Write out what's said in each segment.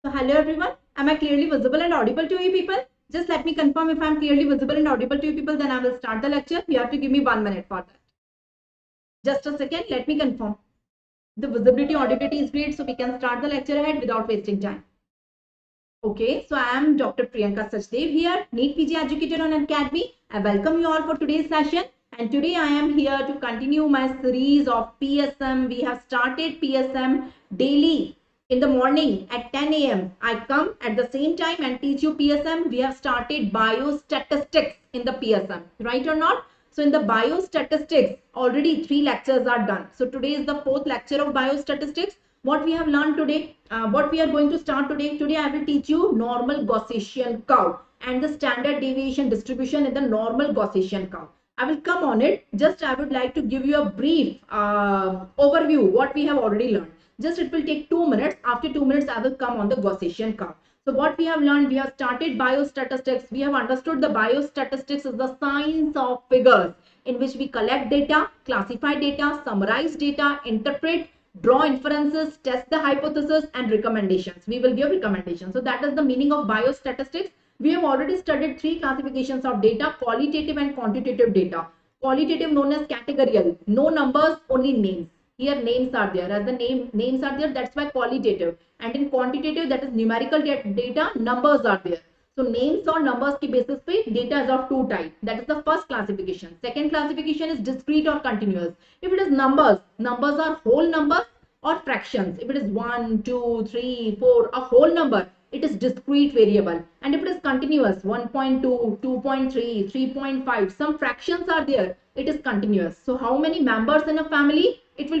So hello everyone. Am I clearly visible and audible to you people? Just let me confirm if I'm clearly visible and audible to you people, then I will start the lecture. You have to give me 1 minute for that. Just a second, let me confirm. The visibility audibility is great, so we can start the lecture ahead without wasting time. Okay, so I am Dr. Priyanka Sachdev here, NEET PG educator on Unacademy. I welcome you all for today's session. And today I am here to continue my series of PSM. We have started PSM daily in the morning at 10 a.m. I come at the same time and teach you PSM. We have started biostatistics in the PSM, right or not? So in the biostatistics, already 3 lectures are done. So today is the 4th lecture of biostatistics. What we have learned today, what we are going to start today I will teach you normal Gaussian curve and the standard deviation distribution in the normal Gaussian curve. I will come on it. Just I would like to give you a brief overview what we have already learned. Just it will take 2 minutes. After 2 minutes, I will come on the Gaussian curve. So what we have learned, we have started biostatistics. We have understood the biostatistics is the science of figures in which we collect data, classify data, summarize data, interpret, draw inferences, test the hypothesis and recommendations. We will give recommendations. So that is the meaning of biostatistics. We have already studied 3 classifications of data, qualitative and quantitative data. Qualitative known as categorical, no numbers, only names. Here names are there. As the names are there, that's why qualitative. And in quantitative, that is numerical data, numbers are there. So names or numbers ki basis pe data is of 2 types. That is the first classification. Second classification is discrete or continuous. If it is numbers, numbers are whole numbers or fractions. If it is 1, 2, 3, 4, a whole number, it is discrete variable. And if it is continuous, 1.2, 2.3, 3.5, some fractions are there, it is continuous. So how many members in a family? It will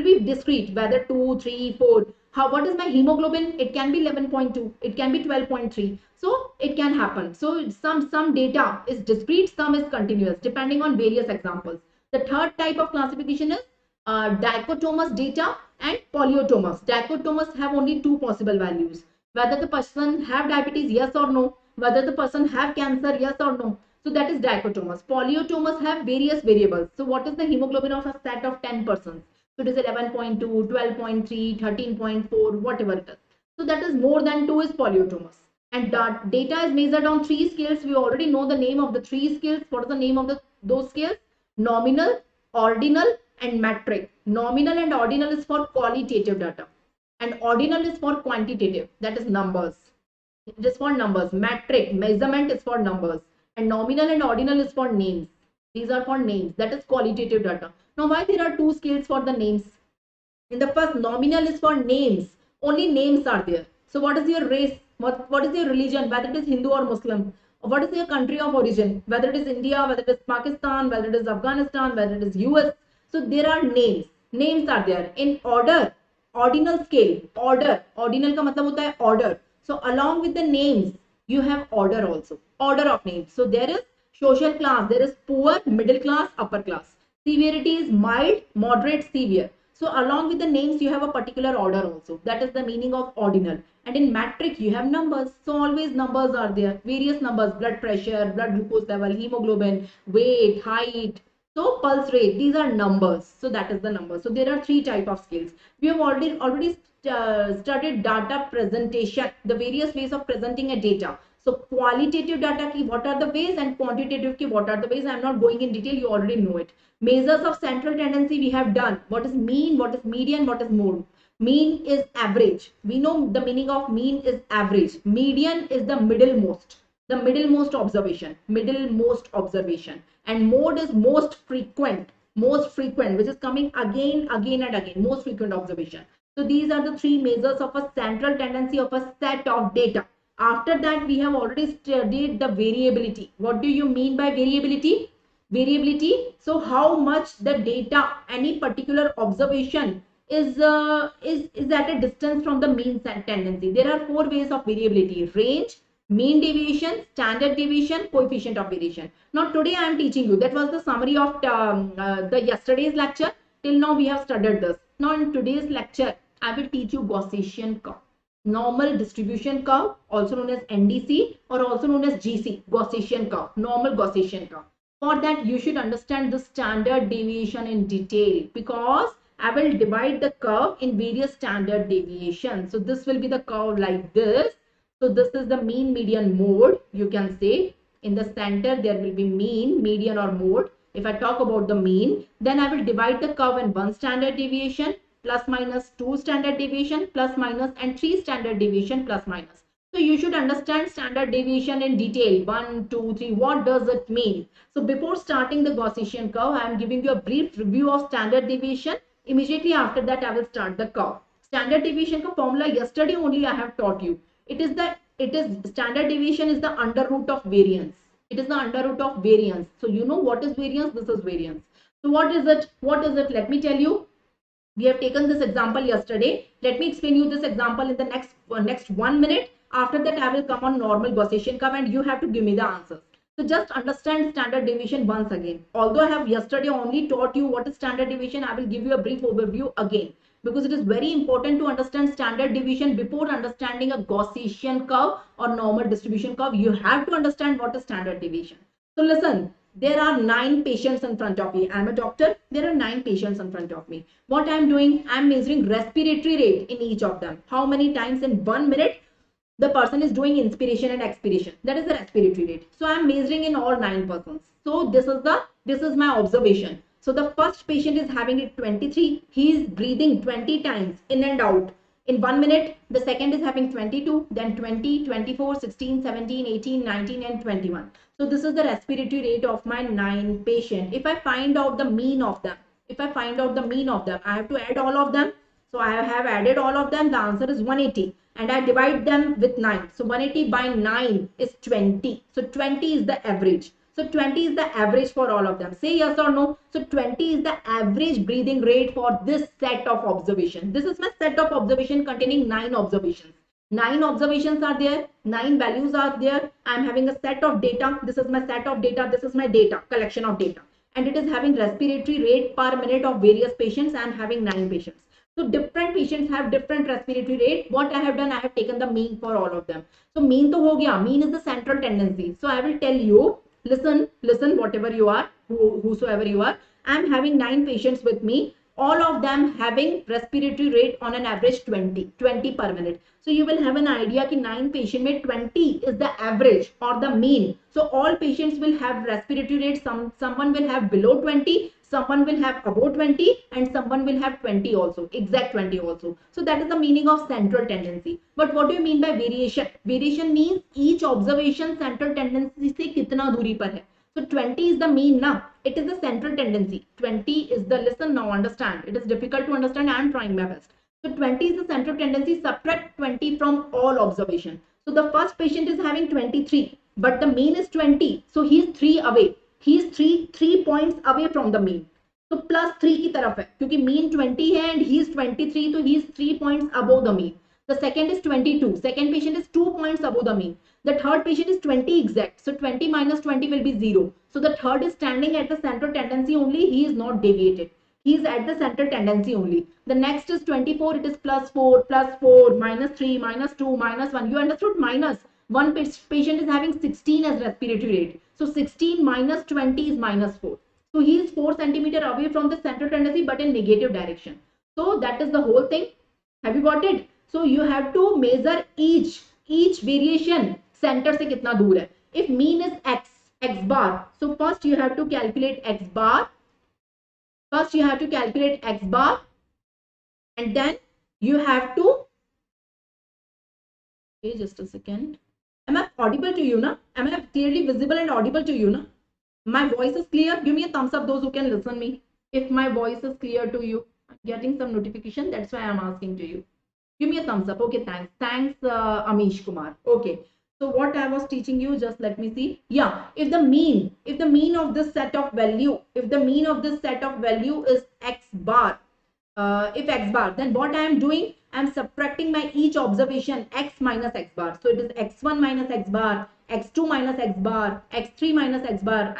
be discrete, whether 2, 3, 4. What is my hemoglobin? It can be 11.2, it can be 12.3. So it can happen. So some data is discrete, some is continuous, depending on various examples. The third type of classification is dichotomous data and polytomous. Dichotomous have only 2 possible values. Whether the person have diabetes, yes or no. Whether the person have cancer, yes or no. So that is dichotomous. Polytomous have various variables. So what is the hemoglobin of a set of 10 persons? So it is 11.2, 12.3, 13.4, whatever it is. So that is more than 2 is polytomous. And data is measured on 3 scales. We already know the name of the 3 scales. What is the name of those scales? Nominal, ordinal, and metric. Nominal and ordinal is for qualitative data, and ordinal is for quantitative, that is numbers. It is for numbers. Metric, measurement, is for numbers, and nominal and ordinal is for names. These are for names, that is qualitative data. Now why there are 2 scales for the names? In the first, nominal is for names, only names are there. So what is your race, what is your religion, whether it is Hindu or Muslim, what is your country of origin, whether it is India, whether it is Pakistan, whether it is Afghanistan, whether it is US. So there are names are there. In order, ordinal scale, ordinal का मतलब होता है order. So along with the names, you have order also, order of names. So there is social class, there is poor, middle class, upper class. Severity is mild, moderate, severe. So along with the names, you have a particular order also. That is the meaning of ordinal. And in metric, you have numbers. So always numbers are there. Various numbers, blood pressure, blood glucose level, hemoglobin, weight, height. So pulse rate, these are numbers. So that is the number. So there are 3 type of scales. We have already studied data presentation, the various ways of presenting a data. So qualitative data ki what are the ways, and quantitative ki what are the ways. I am not going in detail, you already know it. Measures of central tendency we have done. What is mean, what is median, what is mode? Mean is average. We know the meaning of mean is average. Median is the middlemost observation. And mode is most frequent, which is coming again and again, most frequent observation. So these are the 3 measures of a central tendency of a set of data. After that, we have already studied the variability. What do you mean by variability? So how much the data, any particular observation is at a distance from the mean tendency. There are 4 ways of variability: range, mean deviation, standard deviation, coefficient of variation. Now today I am teaching you, that was the summary of the yesterday's lecture. Till now we have studied this. Now in today's lecture, I will teach you Gaussian curve. Normal distribution curve, also known as NDC or also known as GC, Gaussian curve, normal Gaussian curve. For that, you should understand the standard deviation in detail, because I will divide the curve in various standard deviations. So this will be the curve like this. So this is the mean, median, mode. You can say in the center there will be mean, median or mode. If I talk about the mean, then I will divide the curve in 1 standard deviation, plus minus 2 standard deviation, plus minus, and 3 standard deviation, plus minus. So you should understand standard deviation in detail. 1, 2, 3. What does it mean? So before starting the Gaussian curve, I am giving you a brief review of standard deviation. Immediately after that, I will start the curve. Standard deviation ka formula yesterday only I have taught you. Standard deviation is the under root of variance. It is the under root of variance. So you know what is variance? This is variance. So what is it? What is it? Let me tell you. We have taken this example yesterday. Let me explain you this example in the next 1 minute. After that, I will come on normal Gaussian curve and you have to give me the answers. So just understand standard deviation once again. Although I have yesterday only taught you what is standard deviation, I will give you a brief overview again, because it is very important to understand standard deviation before understanding a Gaussian curve or normal distribution curve. You have to understand what is standard deviation. So listen, there are 9 patients in front of me. I am a doctor. There are 9 patients in front of me. What I am doing, I am measuring respiratory rate in each of them. How many times in 1 minute the person is doing inspiration and expiration. That is the respiratory rate. So I am measuring in all 9 persons. So this is my observation. So the first patient is having it 23. He is breathing 20 times in and out in 1 minute. The second is having 22, then 20, 24, 16, 17, 18, 19 and 21. So this is the respiratory rate of my 9 patient. If I find out the mean of them, I have to add all of them. So I have added all of them. The answer is 180 and I divide them with 9. So 180 by 9 is 20. So 20 is the average. So 20 is the average for all of them. Say yes or no. So 20 is the average breathing rate for this set of observation. This is my set of observation containing 9 observations. 9 observations are there. 9 values are there. I am having a set of data. This is my set of data. This is my data, collection of data. And it is having respiratory rate per minute of various patients. I am having 9 patients. So different patients have different respiratory rate. What I have done, I have taken the mean for all of them. So mean to ho gaya. Mean is the central tendency. So I will tell you, listen, whatever you are, whosoever you are, I am having 9 patients with me. All of them having respiratory rate on an average 20 per minute. So you will have an idea that 9 patient में 20 is the average or the mean. So all patients will have respiratory rate. Someone will have below 20, someone will have above 20 and someone will have 20 also, exact 20 also. So that is the meaning of central tendency. But what do you mean by variation? Variation means each observation central tendency से कितना दूरी पर है. So 20 is the mean now. It is the central tendency. 20 is the, listen now, understand. It is difficult to understand. I am trying my best. So 20 is the central tendency. Subtract 20 from all observation. So the first patient is having 23, but the mean is 20. So he is 3 away. He is 3 points away from the mean. So plus 3 की तरफ है, क्योंकि mean 20 है and he is 23, so he is 3 points above the mean. The second is 22. Second patient is 2 points above the mean. The third patient is 20 exact. So 20 minus 20 will be 0. So the third is standing at the central tendency only. He is not deviated. He is at the central tendency only. The next is 24. It is plus 4, minus 3, minus 2, minus 1. You understood? Minus. One patient is having 16 as respiratory rate. So 16 minus 20 is minus 4. So he is 4 centimeter away from the central tendency but in negative direction. So that is the whole thing. Have you got it? So you have to measure each variation center से कितना दूर है. If mean is x bar, so first you have to calculate x bar. And then you have to, okay, just a second. Am I audible to you, na? Am I clearly visible and audible to you, na? My voice is clear. Give me a thumbs up those who can listen me. If my voice is clear to you. I'm getting some notification, that's why I'm asking to you. Give me a thumbs up. Okay, thanks Amish Kumar. Okay, so what I was teaching you, just let me see. Yeah, if the mean of this set of value, is x bar, if x bar, then what I am doing, I am subtracting my each observation x minus x bar. So it is x1 minus x bar, x2 minus x bar, x3 minus x bar.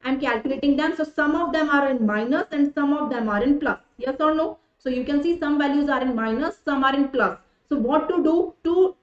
I'm calculating them. So some of them are in minus and some of them are in plus. Yes or no? So you can see some values are in minus, some are in plus. So what to do to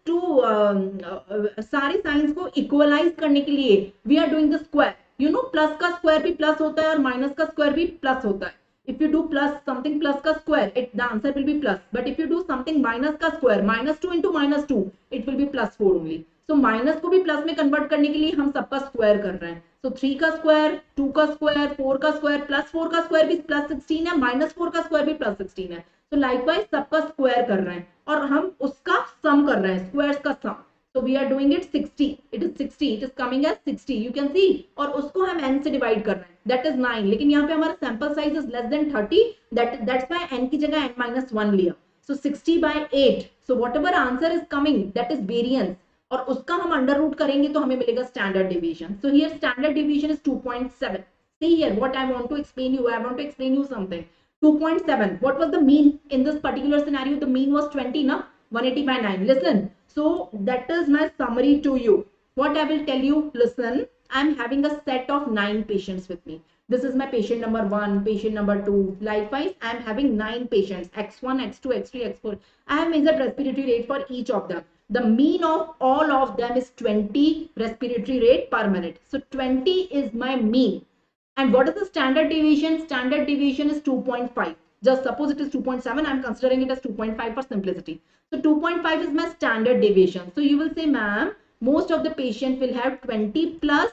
सारे signs को equalize करने के लिए we are doing the square. You know plus का square भी plus होता है और minus का square भी plus होता है. If you do plus something plus ka square, the answer will be plus. But if you do something minus ka square, -2 into -2, it will be +4 only. So minus को भी plus में convert करने के लिए हम सबका square कर रहे हैं. So 3 का square, 2 का square, 4 का square, +4 का square भी +16 है, -4 का square भी +16 है. So likewise सबका square कर रहे हैं और हम उसका sum कर रहे हैं, squares का sum. So we are doing it 60. It is 60. It is coming as 60. You can see. और उसको हम n से divide कर रहे हैं. That is 9. लेकिन यहाँ पे हमारा sample size is less than 30. That's why n की जगह n-1 लिया. So 60 by 8. So whatever answer is coming, that is variance. और उसका हम अंडर रूट करेंगे तो हमें मिलेगा standard deviation. So here standard deviation is 2.7. See here what I want to explain you. I want to explain you something. 2.7. What was the mean in this particular scenario? The mean was 20, na? 180 by 9. Listen. So that is my summary to you. What I will tell you, listen, I am having a set of 9 patients with me. This is my patient number 1, patient number 2. Likewise, I am having 9 patients, X1, X2, X3, X4. I have measured respiratory rate for each of them. The mean of all of them is 20 respiratory rate per minute. So 20 is my mean. And what is the standard deviation? Standard deviation is 2.5. Just suppose it is 2.7. I'm considering it as 2.5 for simplicity. So 2.5 is my standard deviation. So you will say, ma'am, most of the patient will have 20 plus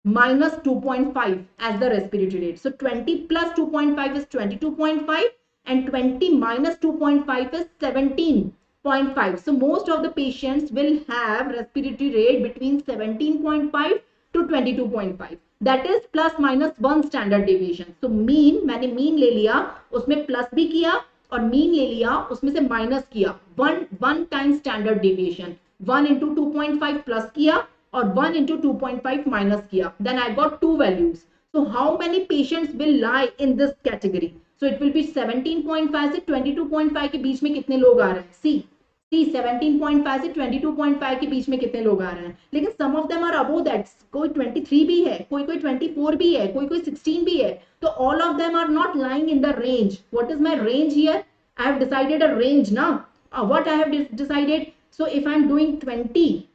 minus 2.5 as the respiratory rate. So 20 plus 2.5 is 22.5 and 20 minus 2.5 is 17.5. So most of the patients will have respiratory rate between 17.5 to 22.5. That is plus minus 1 standard deviation. So mean, मैंने mean ले लिया, उसमें plus भी किया और mean ले लिया, उसमें से minus किया. One time standard deviation. 1 into 2.5 plus किया और 1 into 2.5 minus किया. Then I got two values. So how many patients will lie in this category? So it will be 17.5 से 22.5 के बीच में कितने लोग आ रहे हैं? See. 17.5 से 22.5 के बीच में कितने लोग आ रहे हैं. लेकिन some of them are above that. कोई 23 भी है, कोई 24 भी है, कोई 16 भी है. तो all of them are not lying in the range. What is my range here? I have decided a range now. What I have decided? So if I am doing 20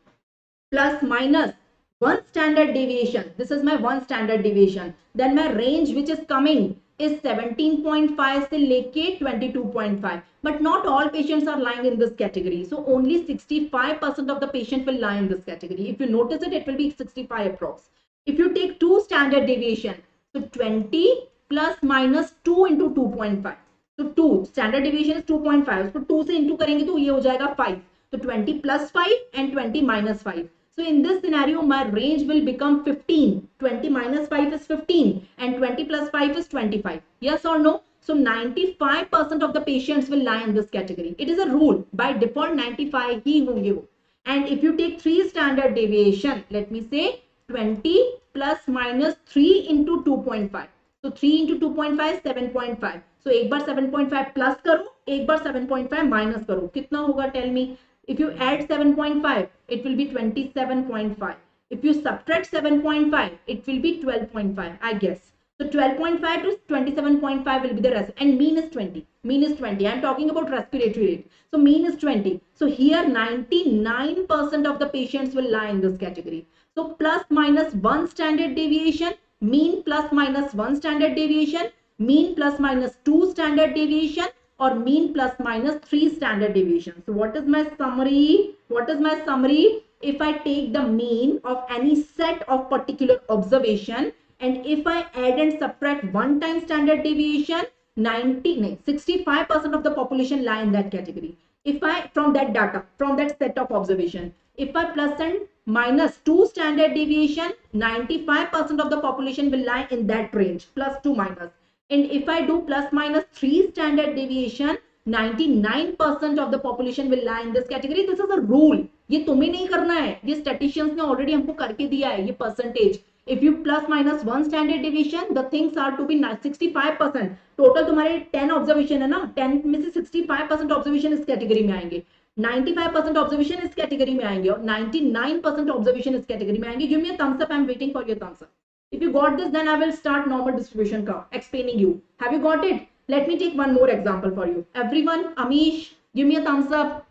plus minus 1 standard deviation, this is my 1 standard deviation, then my range which is coming is 17.5 से लेके 22.5. But not all patients are lying in this category. So only 65% of the patient will lie in this category. If you notice it, it will be 65 approx. If you take 2 standard deviation, so 20 plus minus 2 into 2.5. So 2 standard deviation is 2.5. So 2 से into करेंगे तो ये हो जाएगा 5. So 20 plus 5 and 20 minus 5. So in this scenario, my range will become 15. 20 minus 5 is 15 and 20 plus 5 is 25. Yes or no? So 95% of the patients will lie in this category. It is a rule. By default, 95 ही होंगे वो. And if you take 3 standard deviation, let me say 20 plus minus 3 into 2.5. So 3 into 2.5 is 7.5. So एक बार 7.5 plus करो, एक बार 7.5 minus करो. कितना होगा? Tell me. If you add 7.5, it will be 27.5. If you subtract 7.5, it will be 12.5, I guess. So 12.5 to 27.5 will be the rest. And mean is 20. Mean is 20. I'm talking about respiratory rate. So mean is 20. So here 99% of the patients will lie in this category. So plus minus 1 standard deviation, mean plus minus 1 standard deviation, mean plus minus 2 standard deviation, or mean plus minus 3 standard deviation. So what is my summary? What is my summary? If I take the mean of any set of particular observation and if I add and subtract 1 time standard deviation, 65% of the population lie in that category. If I, from that data, from that set of observation, if I plus and minus 2 standard deviation, 95% of the population will lie in that range, plus 2 minus. And if I do plus minus 3 standard deviation, 99% of the population will lie in this category. This is a rule. ये तुम्हें नहीं करना है. ये statisticians ने already हमको करके दिया है ये percentage. If you plus minus 1 standard deviation, the things are to be 65%. Total तुम्हारे 10 observation है ना? 10 में से 65% observation इस category में आएंगे. 95% observation इस category में आएंगे और 99% observation इस category में आएंगे. Give me a thumbs up. I'm waiting for your thumbs up. If you got this, then I will start normal distribution curve explaining you. Have you got it? Let me take one more example for you. Everyone, Amish, give me a thumbs up.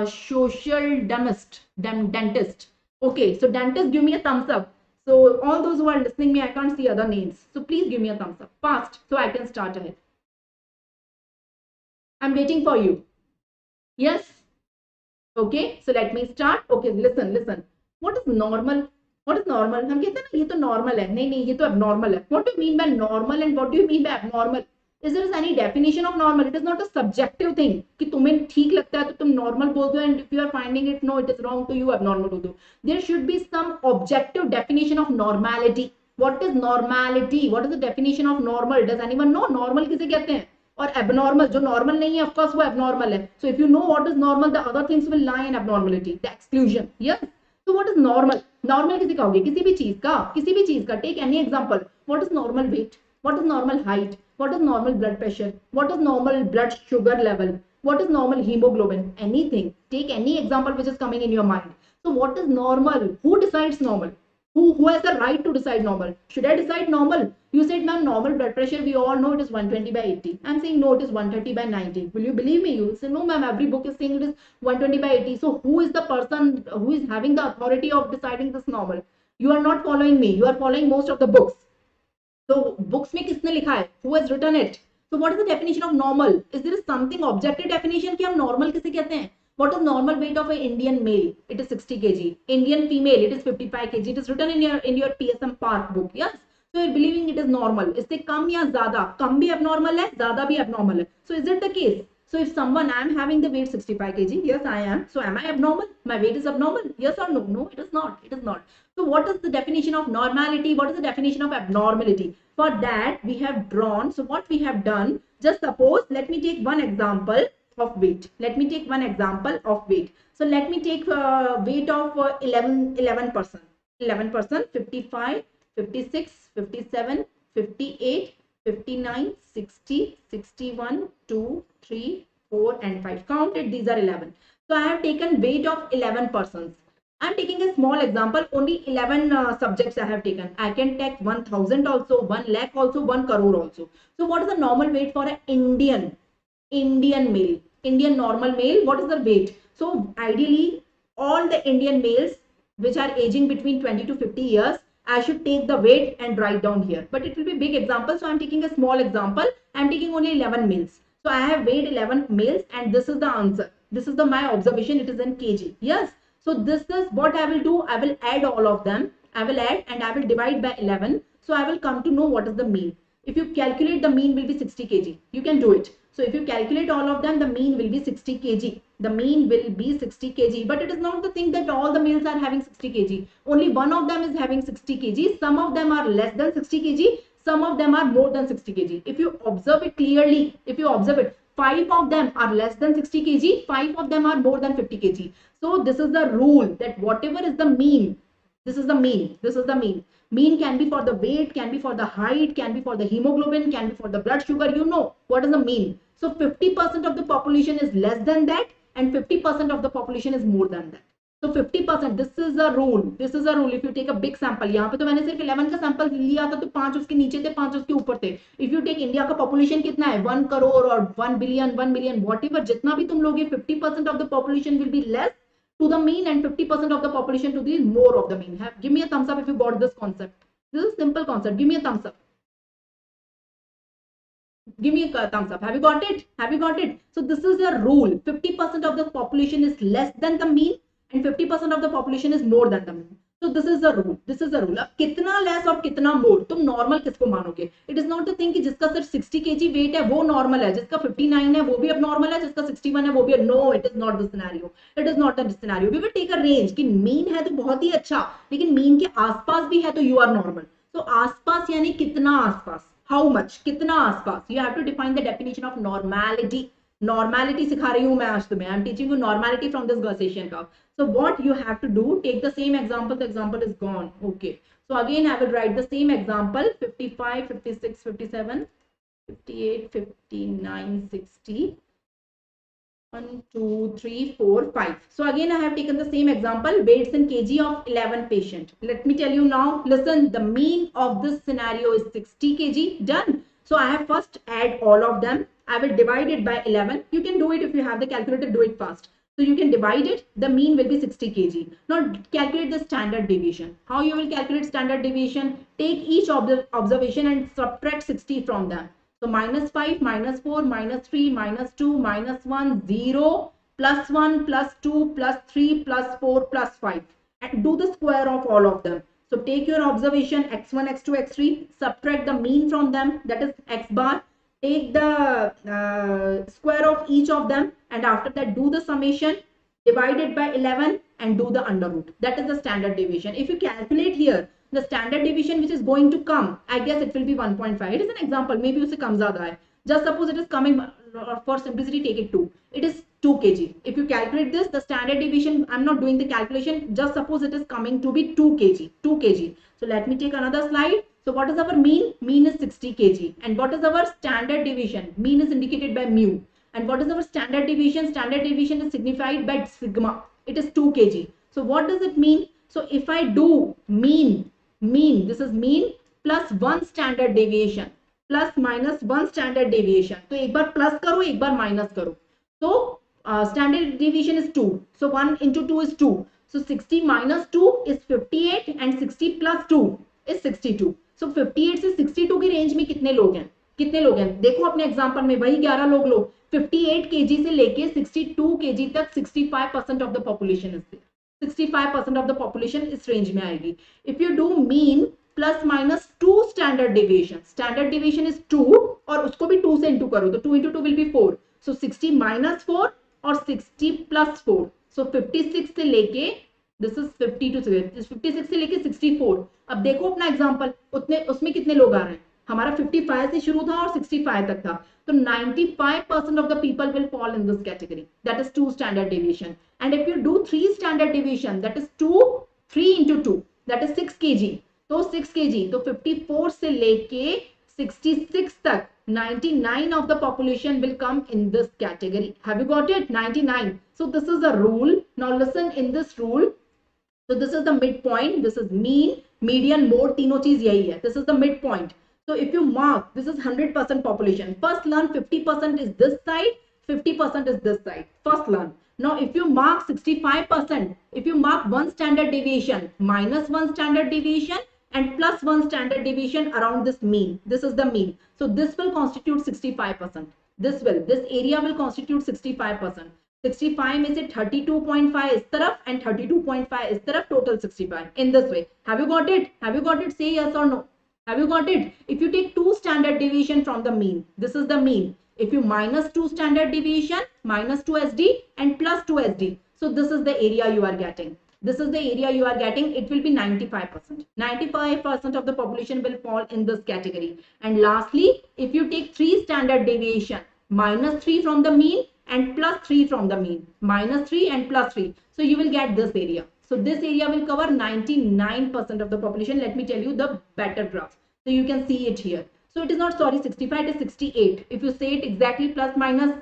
Social dentist. Okay, so dentist, give me a thumbs up. So all those who are listening me, I can't see other names. So please give me a thumbs up fast so I can start ahead. I'm waiting for you. Yes. Okay. So let me start. Okay. Listen. What is normal? What is normal? हम कहते हैं ना ये तो normal है. नहीं ये तो abnormal है. What do you mean by normal and what do you mean by abnormal? Is there any definition of normal? It is not a subjective thing कि तुम्हें ठीक लगता है तो तुम normal बोल दो and if you are finding it no it is wrong तो you abnormal बोल दो. There should be some objective definition of normality. What is normality? What is the definition of normal? Does anyone know normal किसे कहते हैं? और abnormal जो normal नहीं है of course वो abnormal है. So if you know what is normal, the other things will lie in abnormality, the exclusion. Yes. So what is normal? Normal किसे कहोगे? किसी भी चीज का. Take any example. What is normal weight? What is normal height? What is normal blood pressure? What is normal blood sugar level? What is normal hemoglobin? Anything. Take any example which is coming in your mind. So what is normal? Who decides normal? Who has the right to decide normal? Should I decide normal? You said, ma'am, normal blood pressure, we all know it is 120 by 80. I'm saying, no, it is 130 by 90. Will you believe me? You will say, no, ma'am, every book is saying it is 120 by 80. So who is the person who is having the authority of deciding this normal? You are not following me. You are following most of the books. So books में किसने लिखा है? Who has written it? So what is the definition of normal? Is there something objective definition कि हम normal किसे कहते हैं? What is normal weight of an Indian male? It is 60 kg. Indian female, it is 55 kg. It is written in your PSM Park book. Yes. So you're believing it is normal. इससे कम या ज़्यादा? कम भी abnormal है, ज़्यादा भी abnormal है. So is it the case? So if someone, I am having the weight 65 kg. Yes, I am. So am I abnormal? My weight is abnormal. Yes or no? No, it is not. It is not. So what is the definition of normality? What is the definition of abnormality? For that we have drawn. So what we have done, just suppose, let me take one example of weight. Let me take one example of weight. So let me take weight of 11%. 11%, 55, 56, 57, 58, 59, 60, 61, 2, 3, 4 and 5. Counted, these are 11. So I have taken weight of 11 persons. I am taking a small example, only 11 subjects I have taken. I can take 1000 also, 1 lakh also, 1 crore also. So what is the normal weight for an Indian male? Indian normal male, what is the weight? So ideally, all the Indian males which are aging between 20 to 50 years, I should take the weight and write down here. But it will be big example, so I am taking a small example. I am taking only 11 males. So I have weighed 11 males and this is the answer. This is my observation, it is in kg. Yes. So this is what I will do. I will add all of them. I will add and I will divide by 11. So I will come to know what is the mean. If you calculate, the mean will be 60 kg. You can do it. So if you calculate all of them, the mean will be 60 kg. The mean will be 60 kg. But it is not the thing that all the males are having 60 kg. Only one of them is having 60 kg. Some of them are less than 60 kg. Some of them are more than 60 kg. If you observe it clearly, if you observe it, 5 of them are less than 60 kg. 5 of them are more than 50 kg. So this is the rule that whatever is the mean, this is the mean. This is the mean. Mean can be for the weight, can be for the height, can be for the hemoglobin, can be for the blood sugar. You know what is the mean. So 50% of the population is less than that and 50% of the population is more than that. So 50%, this is a rule. This is a rule. If you take a big sample, यहाँ पे तो मैंने सिर्फ 11 का sample लिया था तो 5 उसके नीचे थे, 5 उसके ऊपर थे. If you take India का population कितना है? 1 crore or 1 billion, 1 million, whatever, जितना भी तुम लोगे, 50% of the population will be less to the mean and 50% of the population to the more of the mean. Give me a thumbs up if you got this concept. This is a simple concept. Give me a thumbs up. Give me a thumbs up. Have you got it? Have you got it? So this is a rule. 50% of the population is less than the mean and 50% of the population is more than the mean. So this is the rule. This is the rule. अब कितना less और कितना more, तुम normal किसको मानोगे? It is not the thing कि जिसका सिर्फ 60 kg weight है वो normal है, जिसका 59 है वो भी abnormal है, जिसका 61 है वो भी. No, it is not the scenario. It is not the scenario. We will take a range कि mean है तो बहुत ही अच्छा, लेकिन mean के आसपास भी है तो you are normal. So आसपास यानी कितना आसपास? How much? कितना आसपास? You have to define the definition of normality. Normality सिखा रही हूँ मैं आज तुम्हें. I am teaching you normality from this session का. So what you have to do, take the same example. The example is gone. Okay. So again, I will write the same example. 55, 56, 57, 58, 59, 60. 1, 2, 3, 4, 5. So again, I have taken the same example. Weights in kg of 11 patient. Let me tell you now. Listen, the mean of this scenario is 60 kg. Done. So I have first add all of them. I will divide it by 11. You can do it if you have the calculator. Do it fast. So you can divide it. The mean will be 60 kg. Now calculate the standard deviation. How you will calculate standard deviation? Take each observation and subtract 60 from them. So minus 5, minus 4, minus 3, minus 2, minus 1, 0, plus 1, plus 2, plus 3, plus 4, plus 5. And do the square of all of them. So take your observation x1, x2, x3, subtract the mean from them, that is x bar. Take the square of each of them, and after that do the summation, divide it by 11 and do the under root. That is the standard deviation. If you calculate here, the standard deviation which is going to come, I guess it will be 1.5. It is an example, maybe usse kam zyada hai. Just suppose it is coming, for simplicity take it 2. It is 2 kg. If you calculate this, the standard deviation, I'm not doing the calculation, just suppose it is coming to be 2 kg. 2 kg. So let me take another slide. So what is our mean? Mean is 60 kg. And what is our standard deviation? Mean is indicated by mu. And what is our standard deviation? Standard deviation is signified by sigma. It is 2 kg. So what does it mean? So if I do mean, this is mean plus 1 standard deviation, plus minus 1 standard deviation. So एक बार plus करो, एक बार minus करो. So standard deviation is 2. So 1 into 2 is 2. So 60 minus 2 is 58 and 60 plus 2 is 62. So 58 से 62 की range में कितने लोग हैं? कितने लोग हैं? देखो अपने एग्जांपल में वही 11 लोग लो. 58 kg से लेके 62 kg तक 65% of the population is there. 65% of the population इस रेंज में आएगी. If you do mean plus minus 2 standard deviation. Standard deviation is 2 और उसको भी 2 से इंटू करो तो 2 into 2 will be 4. So 60 minus 4 और 60 plus 4. So 56 से लेके this is 50 to 56 से लेके 64. अब देखो अपना एग्जांपल, उतने उसमें कितने लोग आ रहे हैं? हमारा 55 से शुरू था और 65 तक था. तो 95% of the people will fall in this category. That is 2 standard deviation. And if you do 3 standard deviation, that is 3 into 2, that is 6 kg. तो 6 kg, तो 54 से लेके 66 तक 99 of the population will come in this category. Have you got it? 99. So this is a rule. Now listen in this rule. So this is the midpoint. This is mean, median, mode. तीनों चीज यही है. This is the midpoint. So if you mark, this is 100% population. First learn 50% is this side, 50% is this side. First learn. Now if you mark 65%, if you mark 1 standard deviation, minus 1 standard deviation and plus 1 standard deviation around this mean. This is the mean. So this will constitute 65%. This area will constitute 65%. 65 में से 32.5 इस तरफ and 32.5 इस तरफ, total 65 in this way. Have you got it? Have you got it? Say yes or no. Have you got it? If you take 2 standard deviation from the mean, this is the mean. If you minus 2 standard deviation, minus 2 SD and plus 2 SD. So this is the area you are getting. This is the area you are getting. It will be 95%. 95% of the population will fall in this category. And lastly, if you take 3 standard deviation, minus 3 from the mean and plus 3 from the mean, minus 3 and plus 3. So you will get this area. So this area will cover 99% of the population. Let me tell you the better graph. So you can see it here. So it is not, sorry, 65, it is 68. If you say it exactly plus minus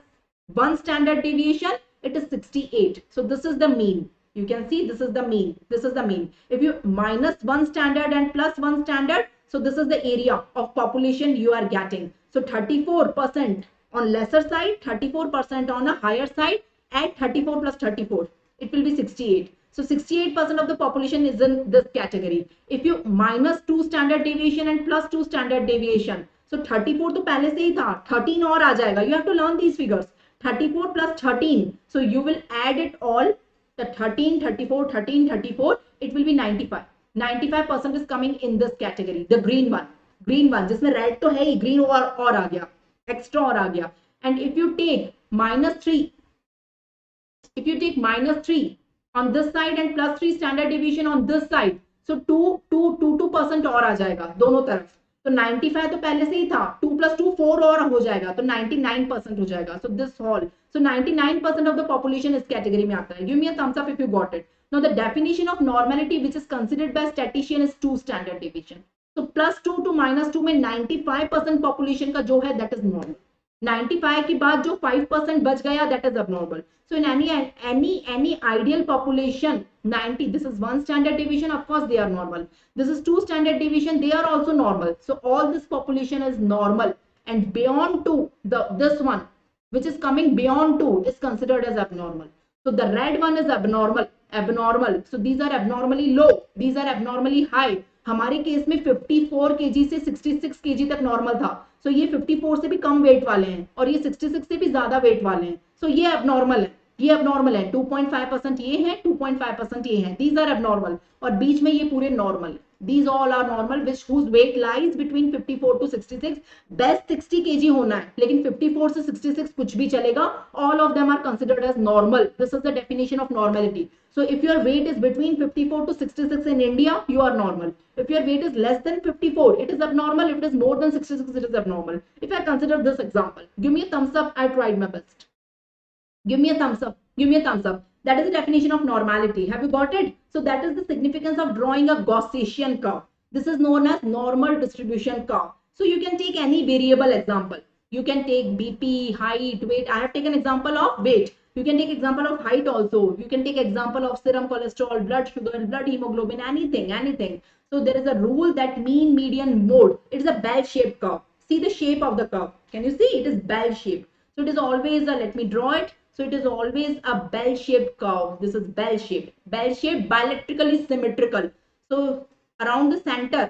1 standard deviation, it is 68. So this is the mean. You can see this is the mean. This is the mean. If you minus 1 standard and plus 1 standard, so this is the area of population you are getting. So 34% on lesser side, 34% on a higher side, and 34 plus 34, it will be 68. So 68% of the population is in this category. If you minus 2 standard deviation and plus 2 standard deviation, so 34 तो पहले से ही था, 13 और आ जाएगा. You have to learn these figures. 34 plus 13. So you will add it all. The 13, 34, 13, 34. It will be 95. 95% is coming in this category. The green one. Green one. जिसमें red तो है ही, green और आ गया. Extra और आ गया. And if you take minus 3, if you take minus 3 on this side and plus 3 standard deviation on this side, so 2% और आ जाएगा दोनों तरफ. तो 95 तो पहले से ही था, 2 plus 2 4 और हो जाएगा, तो 99% हो जाएगा. So this whole, so 99% of the population इस category में आता है. Give me a thumbs up if you got it. Now the definition of normality which is considered by statistician is 2 standard deviation. So plus 2 to minus 2 में 95% population का जो है that is normal. 95 के बाद जो 5% बच गया that is abnormal. So in any ideal population, 90, this is 1 standard deviation, of course they are normal. This is 2 standard deviation, they are also normal. So all this population is normal, and beyond 2, this one which is coming beyond 2 is considered as abnormal. So the red one is abnormal. So these are abnormally low, these are abnormally high. हमारे case में 54 kg से 66 kg तक normal था. So ये 54 से भी कम wait वाले हैं और ये 66 से भी ज्यादा वेट वाले हैं. So ये abnormal है, ये abnormal है. 2.5% ये है, 2.5% ये है. These are abnormal. और बीच में ये पूरे normal. These all are normal which whose weight lies between 54 to 66. Best 60 kg होना है, लेकिन 54 से 66 कुछ भी चलेगा. All of them are considered as normal. This is the definition of normality. So if your weight is between 54 to 66 in India, you are normal. If your weight is less than 54, it is abnormal. If it is more than 66, it is abnormal. If I consider this example, give me a thumbs up. I tried my best. Give me a thumbs up. Give me a thumbs up. That is the definition of normality. Have you got it? So that is the significance of drawing a Gaussian curve. This is known as normal distribution curve. So you can take any variable example. You can take BP, height, weight. I have taken example of weight. You can take example of height also. You can take example of serum cholesterol, blood sugar, blood hemoglobin, anything. So there is a rule that mean, median, mode. It is a bell-shaped curve. See the shape of the curve. Can you see? It is bell-shaped. So it is always a, let me draw it. So it is always a bell-shaped curve. This is bell-shaped, bilaterally symmetrical. So around the center,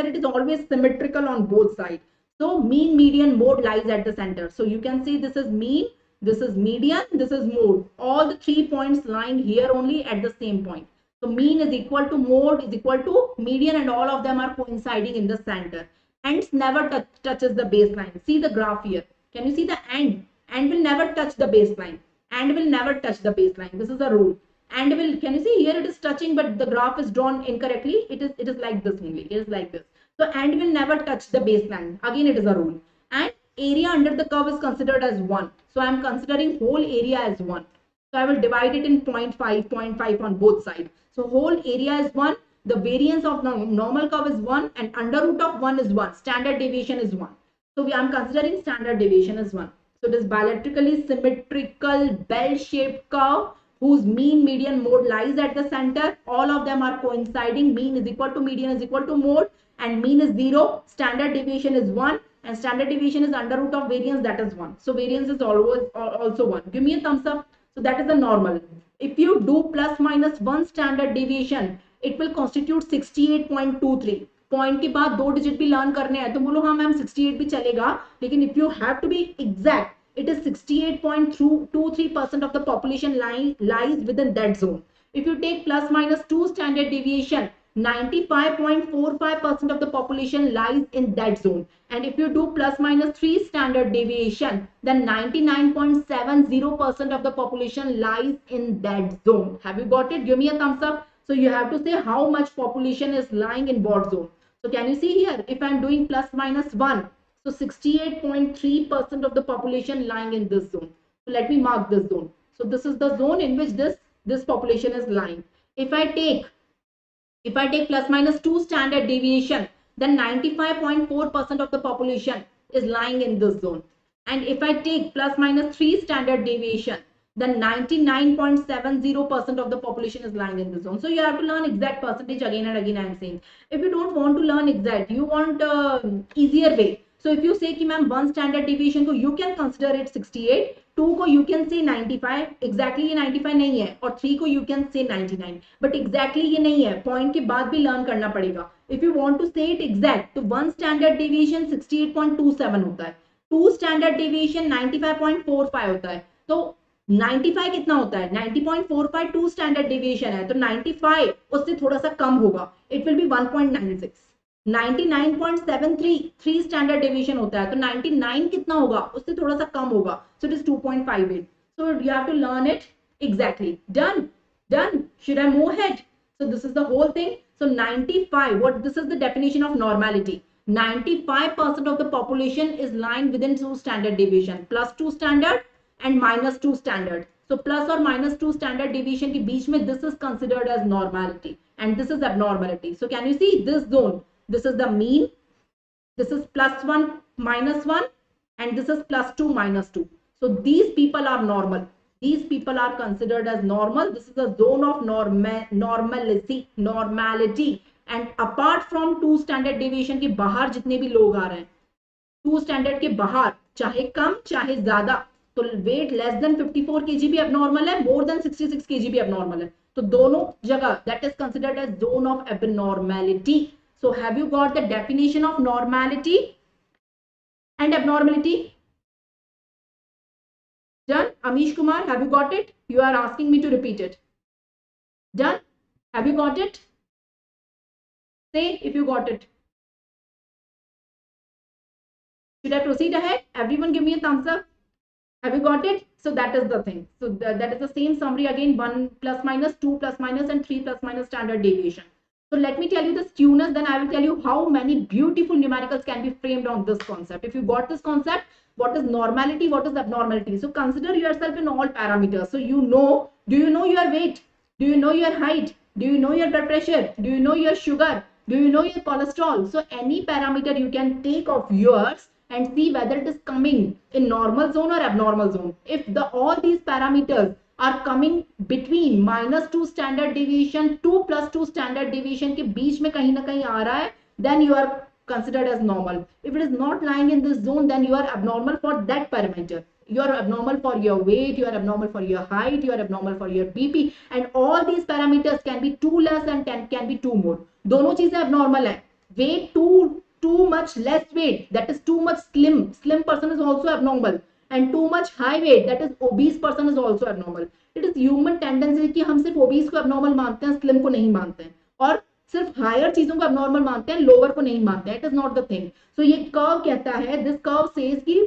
it is always symmetrical on both sides. So mean, median, mode lies at the center. So you can see this is mean, this is median, this is mode. All the 3 points lying here only at the same point. So mean is equal to mode is equal to median, and all of them are coinciding in the center. Ends never touches the baseline. See the graph here. Can you see the end? And will never touch the baseline. And will never touch the baseline. This is a rule. And will, can you see here it is touching, but the graph is drawn incorrectly. It is like this only. It is like this. So and will never touch the baseline. Again, it is a rule. And area under the curve is considered as 1. So I am considering whole area as 1. So I will divide it in 0.5 on both sides. So whole area is 1. The variance of the normal curve is 1, and under root of 1 is 1. Standard deviation is 1. So I am considering standard deviation as 1. So it is bilaterally symmetrical bell-shaped curve whose mean, median, mode lies at the center. All of them are coinciding. Mean is equal to median is equal to mode, and mean is 0. Standard deviation is 1, and standard deviation is under root of variance, that is 1. So variance is always also 1. Give me a thumbs up. So that is the normal. If you do plus minus 1 standard deviation, it will constitute 68.23. Point के बाद 2 digit भी learn करने हैं तो बोलो हाँ ma'am 68 भी चलेगा, लेकिन if you have to be exact it is 68.23% of the population lies within that zone. If you take plus minus 2 standard deviation, 95.45% of the population lies in that zone. And if you do plus minus 3 standard deviation, then 99.70% of the population lies in that zone. Have you got it? Give me a thumbs up. So you have to say how much population is lying in what zone. So can you see here, if I'm doing plus minus 1, so 68.3% of the population lying in this zone. So let me mark this zone. So this is the zone in which this population is lying. If I take plus minus 2 standard deviation, then 95.4% of the population is lying in this zone. And if I take plus minus 3 standard deviation, then 99.70% of the population is lying in this zone. So you have to learn exact percentage again and again. I am saying, if you don't want to learn exact, you want easier way. So if you say कि ma'am 1 standard deviation को you can consider it 68, 2 को you can say 95, exactly ये 95 नहीं है, और 3 को you can say 99, but exactly ये नहीं है, point के बाद भी learn करना पड़ेगा. If you want to say it exact, तो 1 standard deviation 68.27 होता है, 2 standard deviation 95.45 होता है, तो 95 कितना होता है, 90.45 2 standard deviation है, तो 95 उससे थोड़ा सा कम होगा, it will be 1.96. 99.73 3 standard deviation होता है, तो 99 कितना होगा, उससे थोड़ा सा कम होगा, so it is 2.58. So you have to learn it exactly. Done. Should I move ahead? So this is the whole thing. So 95, this is the definition of normality. 95% of the population is lying within 2 standard deviation, plus 2 standard and minus 2 standard. So plus or minus 2 standard deviation के बीच में, this is considered as normality, and this is abnormality. So can you see this zone? This is the mean, this is plus 1 minus 1, and this is plus 2 minus 2. So these people are normal. These people are considered as normal. This is a zone of normality. And apart from 2 standard deviation के बाहर जितने भी लोग आ रहे हैं, 2 standard के बाहर चाहे कम चाहे ज्यादा, तो तो वेट लेस देन 54 kg भी abnormal है, more than 66 kg भी abnormal है. तो दोनों जगह that is considered as zone of abnormality. So have you got the definition of normality and abnormality? Done? Amish Kumar, have you got it? You are asking me to repeat it. Done? Have you got it? Say if you got it. Should I proceed ahead? Everyone give me a thumbs up. Have you got it? So that is the thing. So that is the same summary again, 1 plus minus, 2 plus minus, and 3 plus minus standard deviation. So let me tell you the skewness, then I will tell you how many beautiful numericals can be framed on this concept. If you got this concept, what is normality, what is abnormality? So consider yourself in all parameters. So you know, do you know your weight? Do you know your height? Do you know your blood pressure? Do you know your sugar? Do you know your cholesterol? So any parameter you can take of yours and see whether it is coming in normal zone or abnormal zone. If all these parameters are coming between -2 standard deviation, 2 plus 2 standard deviation के बीच में कहीं ना कहीं आ रहा है, then you are considered as normal. If it is not lying in this zone, then you are abnormal for that parameter. You are abnormal for your weight, you are abnormal for your height, you are abnormal for your BP, and all these parameters can be 2 less and can be 2 more. दोनों चीजें abnormal है. Weight too much less weight, that is too much slim person is also abnormal, and too much high weight, that is obese person is also abnormal. It is human tendency कि हम सिर्फ obese को abnormal मानते हैं, slim को नहीं मानते हैं, और सिर्फ हायर चीजों को abnormal मानते हैं, लोअर को नहीं मानते हैं. It is not the thing. So ये कर्व कहता है, this curve says कि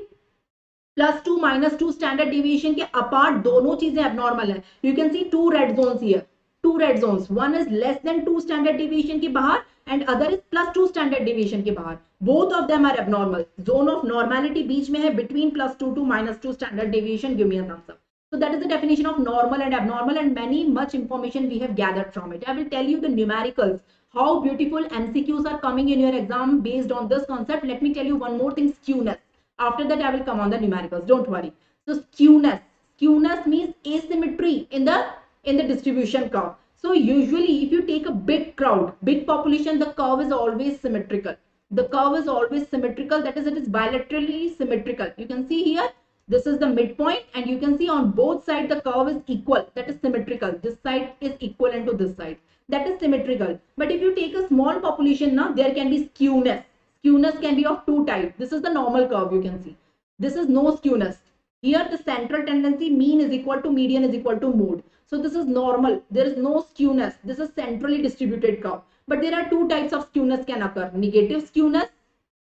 +2 -2 standard deviation के अपार्ट दोनों चीजें abnormal है. You can see 2 red zones here. 2 red zones. One is less than 2 standard deviation के बाहर, and other is +2 standard deviation के बाहर. Both of them are abnormal. Zone of normality बीच में है, between +2 to -2 standard deviation. Give me a thumbs up. So that is the definition of normal and abnormal, and much information we have gathered from it. I will tell you the numericals. How beautiful MCQs are coming in your exam based on this concept. Let me tell you one more thing, skewness. After that, I will come on the numericals. Don't worry. So skewness. Skewness means asymmetry in the distribution curve. So usually, if you take a big crowd, big population, the curve is always symmetrical. The curve is always symmetrical. That is, it is bilaterally symmetrical. You can see here, this is the midpoint, and you can see on both sides the curve is equal. That is symmetrical. This side is equivalent to this side. That is symmetrical. But if you take a small population, now there can be skewness. Skewness can be of 2 types. This is the normal curve, you can see. This is no skewness. Here the central tendency mean is equal to median is equal to mode. So this is normal. There is no skewness. This is centrally distributed curve. But there are 2 types of skewness can occur. Negative skewness,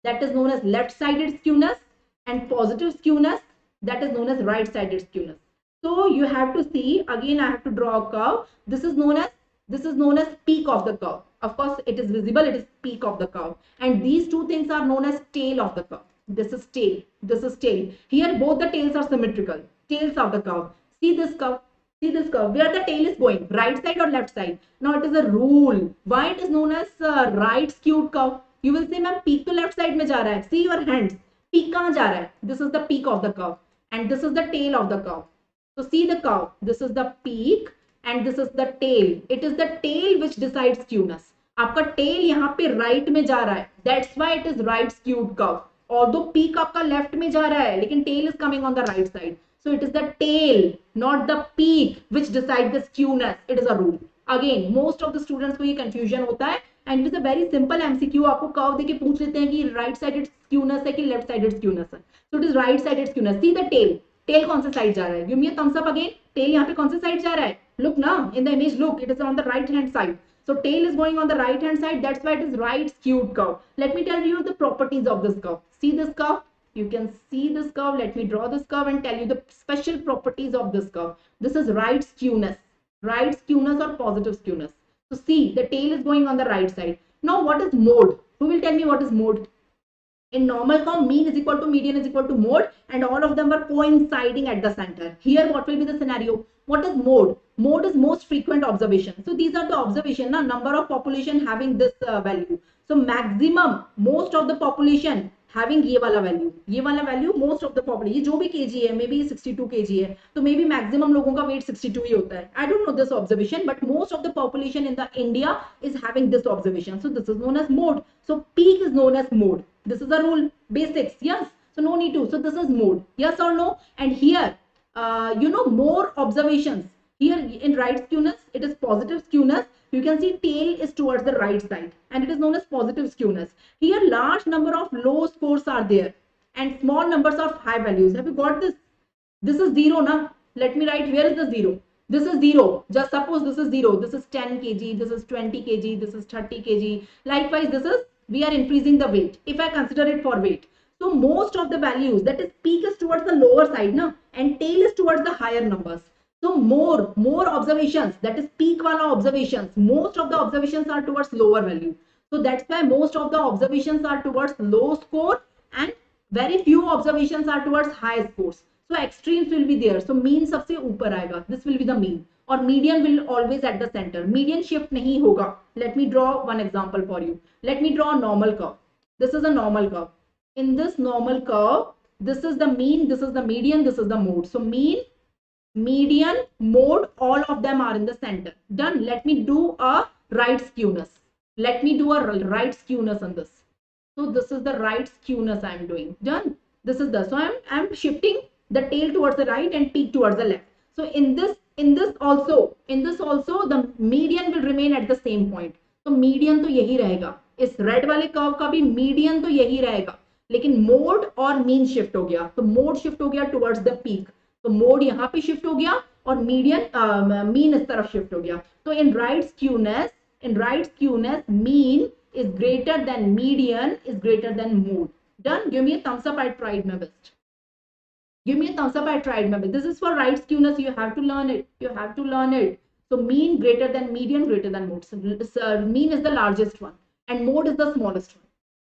that is known as left-sided skewness, and positive skewness, that is known as right-sided skewness. So you have to see, again I have to draw a curve. This is known as peak of the curve. Of course, it is visible, it is peak of the curve. And these 2 things are known as tail of the curve. This is tail, this is tail. Here both the tails are symmetrical, tails of the curve. See this curve, where the tail is going, right side or left side. Now it is a rule. Why it is known as right skewed curve? You will say, ma'am, peak to left side में जा रहा है. See your hands, peak कहाँ जा रहा है? This is the peak of the curve, and this is the tail of the curve. So see the curve, this is the peak, and this is the tail. It is the tail which decides skewness. आपका tail यहाँ पे right में जा रहा है. That's why it is right skewed curve. Although peak आपका left में जा रहा है, लेकिन tail is coming on the right side. So it is the tail, not the peak, which decides the skewness. It is a rule. Again, most of the students को ये confusion होता है, and it is a very simple MCQ. आपको curve देके पूछ लेते हैं कि right sided skewness है कि left sided skewness है. So it is right sided skewness. See the tail. Tail कौन से side जा रहा है? Give me a thumbs up again. Tail यहाँ पे कौन से side जा रहा है? Look now in the image. Look, it is on the right hand side. So tail is going on the right hand side. That's why it is right skewed curve. Let me tell you the properties of this curve. See this curve? You can see this curve. Let me draw this curve and tell you the special properties of this curve. This is right skewness or positive skewness. So see, the tail is going on the right side. Now what is mode? Who will tell me what is mode? In normal curve, mean is equal to median is equal to mode, and all of them are coinciding at the center. Here, what will be the scenario? What is mode? Mode is most frequent observation. So these are the observation, number of population having this value. So maximum, most of the population having ये वाला value, most of the population, जो भी kg है, maybe 62 kg है, तो maybe maximum लोगों का weight 62 ही होता है. I don't know this observation, but most of the population in the India is having this observation. So this is known as mode. So peak is known as mode. This is a rule, basics, yes. So no need to. So this is mode. Yes or no? And here, more observations. Here in right skewness, it is positive skewness. You can see tail is towards the right side and it is known as positive skewness. Here large number of low scores are there and small numbers of high values. Have you got this? This is 0 now. Let me write, where is the 0? This is 0. Just suppose this is 0. This is 10 kg, this is 20 kg, this is 30 kg. Likewise, this is, we are increasing the weight. If I consider it for weight. So most of the values, that is peak is towards the lower side now and tail is towards the higher numbers. So more observations, that is peak wala observations. Most of the observations are towards lower value. So that's why most of the observations are towards low score and very few observations are towards high scores. So extremes will be there. So mean सबसे ऊपर आएगा. This will be the mean. Or median will always at the center. Median shift नहीं होगा. Let me draw one example for you. Let me draw a normal curve. This is a normal curve. In this normal curve, this is the mean, this is the median, this is the mode. So mean, median, mode, all of them are in the center. Done. Let me do a right skewness. Let me do a right skewness on this. So this is the right skewness I am doing. Done. This is the, so I am shifting the tail towards the right and peak towards the left. So in this also the median will remain at the same point. So median तो यही रहेगा. इस red वाले curve का भी median तो यही रहेगा. लेकिन mode और mean shift हो गया. तो mode shift हो गया towards the peak. तो mode यहाँ पे shift हो गया और median mean इस तरफ shift हो गया. So in right skewness, mean is greater than median is greater than mode. Done. Give me a thumbs up. I tried my best. Give me a thumbs up. I tried my best. This is for right skewness. You have to learn it. You have to learn it. So mean greater than median greater than mode. So mean is the largest one and mode is the smallest one.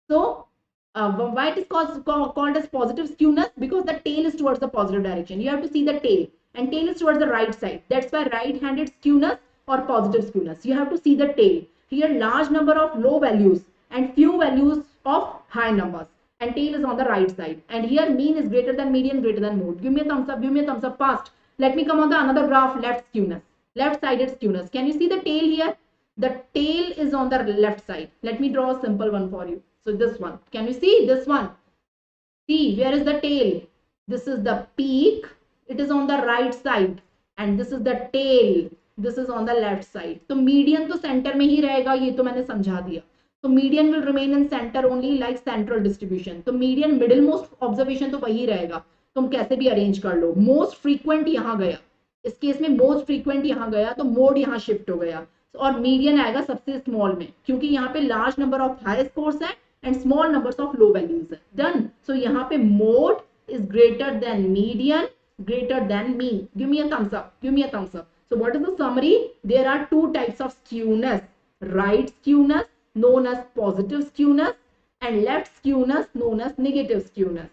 So why it is called as positive skewness? Because the tail is towards the positive direction. You have to see the tail and tail is towards the right side. That's why right-handed skewness or positive skewness. You have to see the tail. Here large number of low values and few values of high numbers. And tail is on the right side. And here mean is greater than median, greater than mode. Give me a thumbs up. Give me a thumbs up fast. Let me come on the another graph, left skewness. Left-sided skewness. Can you see the tail here? The tail is on the left side. Let me draw a simple one for you. So this one. Can you see this one? See, where is the tail? This is the peak. It is on the right side. And this is the tail. This is on the left side. So median तो center में ही रहेगा. ये तो मैंने समझा दिया. So median will remain in center only like central distribution. तो median middle most observation तो वही रहेगा. तुम कैसे भी arrange कर लो. Most frequent यहाँ गया. इस केस में most frequent यहाँ गया तो mode यहाँ shift हो गया. और median आएगा सबसे small में क्योंकि यहाँ पे large number of high scores है and small numbers of low values है. Done. So यहाँ पे mode is greater than median, greater than mean. Give me a thumbs up. Give me a thumbs up. So what is the summary? There are two types of skewness. Right skewness known as positive skewness and left skewness known as negative skewness.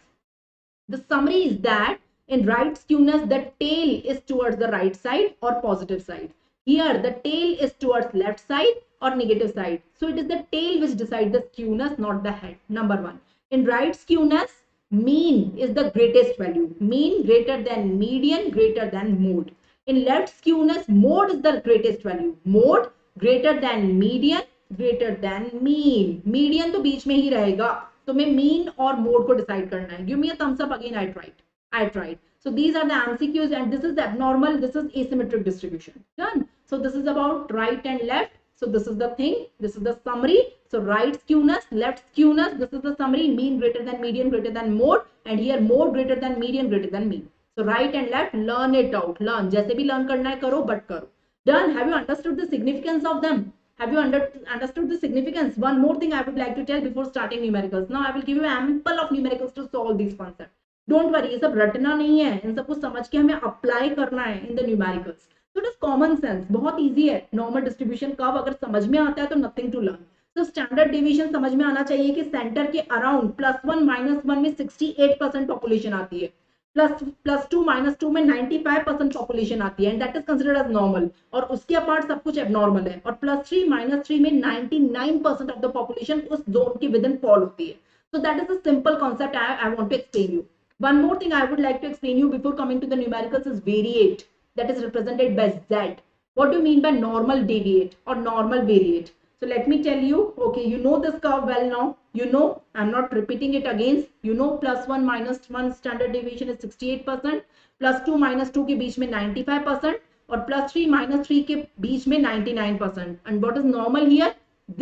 The summary is that in right skewness, the tail is towards the right side or positive side. Here, the tail is towards left side or negative side. So it is the tail which decides the skewness, not the head. Number one. In right skewness, mean is the greatest value. Mean greater than median, greater than mode. In left skewness, mode is the greatest value. Mode greater than median, greater than mean. Median तो बीच में ही रहेगा. तो मैं mean और mode को decide करना है. Give me a thumbs up again. I tried. So these are the MCQs and this is the abnormal. This is asymmetric distribution. Done. So this is about right and left. So this is the thing. This is the summary. So right skewness, left skewness. This is the summary. Mean greater than median, greater than mode. And here mode greater than median, greater than mean. So right and left, learn it out. Learn. जैसे भी learn करना है करो, but करो. Done. Have you understood the significance of them? Have you understood the significance? One more thing I would like to tell before starting numericals. Now I will give you ample of numericals to solve these concepts. Don't worry, ये सब रटना नहीं है. इन सबको समझ के हमें apply करना है in the numericals. So it is common sense. बहुत easy है. Normal distribution curve अगर समझ में आता है तो nothing to learn. So standard deviation समझ में आना चाहिए कि center के around +1 -1 में 68% population आती है. +2 -2 में 95% पॉपुलेशन आती है and that is considered as normal. और उसके अपार्ट सब कुछ एबनॉर्मल है. और +3 -3 में 99% ऑफ द पॉपुलेशन उस जोन के विद इन फॉल होती है. So that is a simple concept I want to explain you. One more thing I would like to explain you before coming to the numericals is variate, that is represented by Z. What do you mean by normal deviate or normal variate? So let me tell you, okay, you know this curve well now. You know, I'm not repeating it again. You know, +1 -1 standard deviation is 68%, +2 -2 के बीच में 95%, और +3 -3 के बीच में 99%. And what is normal here?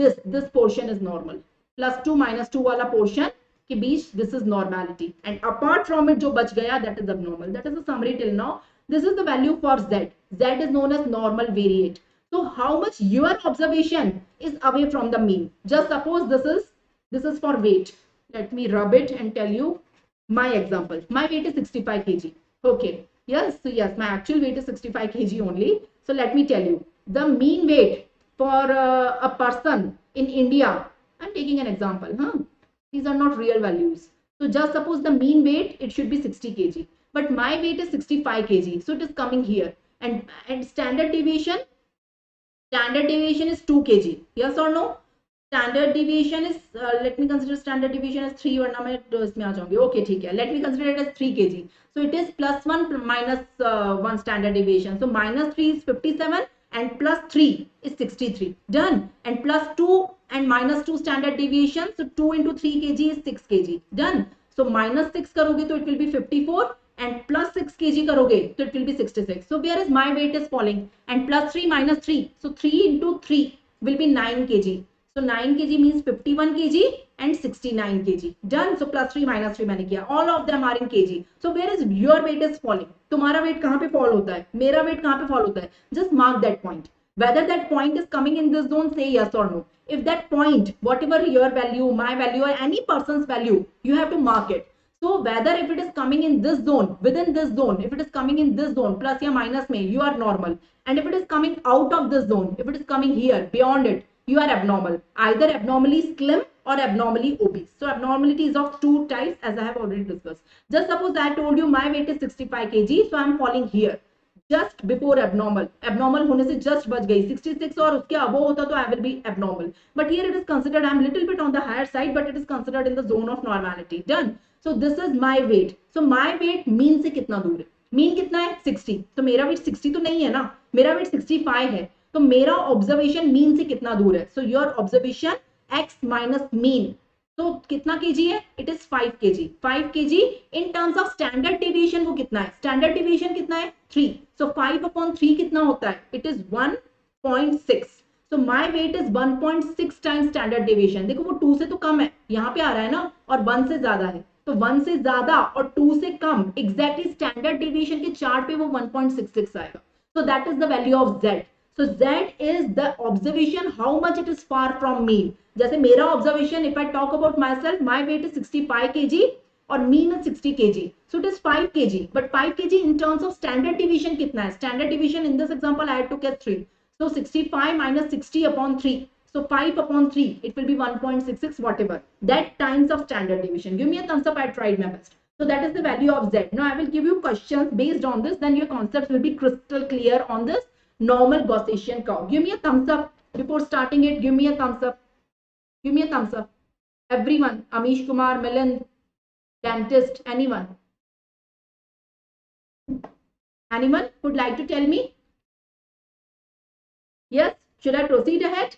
This portion is normal. +2 -2 वाला portion के बीच, this is normality. And apart from it, जो बच गया, that is abnormal. That is the summary till now. This is the value for Z. Z is known as normal variate. So how much your observation is away from the mean? Just suppose this is for weight. Let me rub it and tell you my example. My weight is 65 kg. Okay. Yes. So yes, my actual weight is 65 kg only. So let me tell you the mean weight for a person in India. I'm taking an example. These are not real values. So just suppose the mean weight, it should be 60 kg. But my weight is 65 kg. So it is coming here. And standard deviation is 2 kg. Yes or no? Standard deviation is, let me consider standard deviation as 3, वरना मैं इसमें आ जाऊंगी. Okay, ठीक है. Let me consider it as 3 kg. So it is +1 -1 standard deviation. So -3 is 57 and +3 is 63. Done. And +2 and -2 standard deviation. So 2 into 3 kg is 6 kg. Done. So -6 करोगे तो it will be 54. And +6 kg karoge, so it will be 66. So where is my weight is falling? And +3 -3. So 3 into 3 will be 9 kg. So 9 kg means 51 kg and 69 kg. Done. So +3 -3 मैंने किया. All of them are in kg. So where is your weight is falling? तुम्हारा weight कहाँ पे fall होता है? मेरा weight कहाँ पे fall होता है? Just mark that point. Whether that point is coming in this zone, say yes or no. If that point, whatever your value, my value, or any person's value, you have to mark it. So whether if it is coming in this zone, within this zone, if it is coming in this zone, plus या minus में, you are normal. And if it is coming out of this zone, if it is coming here, beyond it, you are abnormal. Either abnormally slim or abnormally obese. So abnormality is of two types, as I have already discussed. Just suppose I told you my weight is 65 kg, so I am falling here. Just before abnormal. Abnormal होने से just बच गई. 66 और उसके above होता तो I will be abnormal. But here it is considered I am little bit on the higher side, but it is considered in the zone of normality. Done. So this is my weight. So my weight mean से कितना दूर है? Mean कितना है? 60. तो मेरा weight 60 तो नहीं है ना? मेरा weight 65 है. तो मेरा observation mean से कितना दूर है? So your observation x minus mean. तो कितना kg है? It is 5 kg. 5 kg in terms of standard deviation वो कितना है? Standard deviation कितना है? 3. So 5/3 कितना होता है? It is 1.6. So my weight is 1.6 times standard deviation. देखो वो 2 से तो कम है. यहाँ पे आ रहा है ना, और 1 से ज्यादा है. तो 1 से ज्यादा और 2 से कम exactly standard deviation के चार्ट पे वो 1.66 आएगा. So that is the value of Z. So Z is the observation how much it is far from mean. जैसे मेरा observation, if I talk about myself, my weight is 65 kg और mean is 60 kg. So it is 5 kg. But 5 kg in terms of standard deviation कितना है? Standard deviation in this example I took as 3. So 65 minus 60/3. So 5/3, it will be 1.66 whatever. That times of standard deviation. Give me a thumbs up. I tried my best. So that is the value of Z. Now I will give you questions based on this. Then your concepts will be crystal clear on this normal Gaussian curve. Give me a thumbs up before starting it. Give me a thumbs up. Give me a thumbs up. Everyone. Amish Kumar, Milind, dentist, anyone. Anyone would like to tell me? Yes? Should I proceed ahead?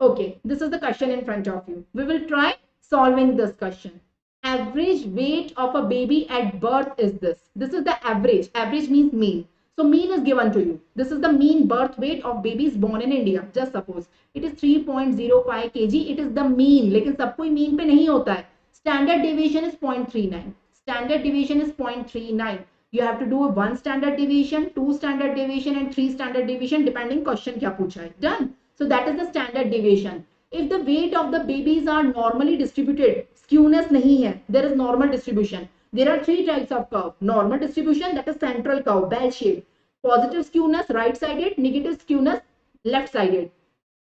Okay, this is the question in front of you. We will try solving this question. Average weight of a baby at birth is this. This is the average. Average means mean. So mean is given to you. This is the mean birth weight of babies born in India. Just suppose it is 3.05 kg. It is the mean. लेकिन सब कोई mean पे नहीं होता है. Standard deviation is 0.39. Standard deviation is 0.39. You have to do 1 standard deviation, 2 standard deviation, and 3 standard deviation depending question क्या पूछा है. Done. So that is the standard deviation. If the weight of the babies are normally distributed, skewness नहीं है, there is normal distribution. There are 3 types of curve. Normal distribution, that is central curve, bell shape. Positive skewness, right sided. Negative skewness, left sided.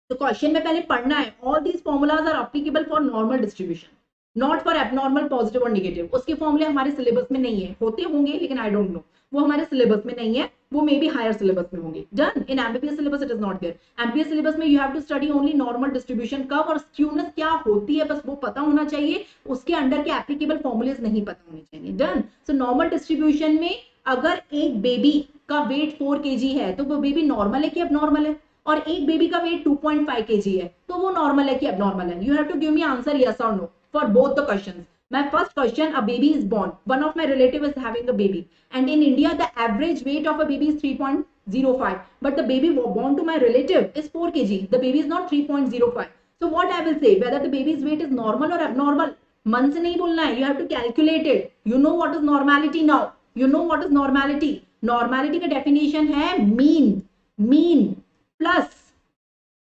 तो question में पहले पढ़ना है. All these formulas are applicable for normal distribution, not for abnormal, positive और negative. उसके फॉर्मूले हमारे syllabus में नहीं है. होते होंगे लेकिन I don't know. वो हमारे सिलेबस में नहीं है. वो मे बी हायर सिलेबस में होंगे. Done. In MBBS syllabus it is not there. MBBS syllabus में you have to study only normal distribution curve, और स्क्यूनेस क्या होती है बस वो पता होना चाहिए. उसके अंडर के एप्लीकेबल फॉर्मूलेस नहीं पता होने चाहिए. डन. सो नॉर्मल डिस्ट्रीब्यूशन में अगर एक बेबी का वेट 4 kg है तो वो बेबी नॉर्मल है कि अब नॉर्मल है? और एक बेबी का वेट 2.5 kg है, तो वो नॉर्मल है कि एबनॉर्मल है? You have to give me answer yes और no for both the questions. My first question, a baby is born. One of my relative is having a baby. And in India, the average weight of a baby is 3.05. But the baby born to my relative is 4 kg. The baby is not 3.05. So what I will say, whether the baby's weight is normal or abnormal, मन से नहीं बोलना है. You have to calculate it. You know what is normality now. You know what is normality. Normality का definition है mean plus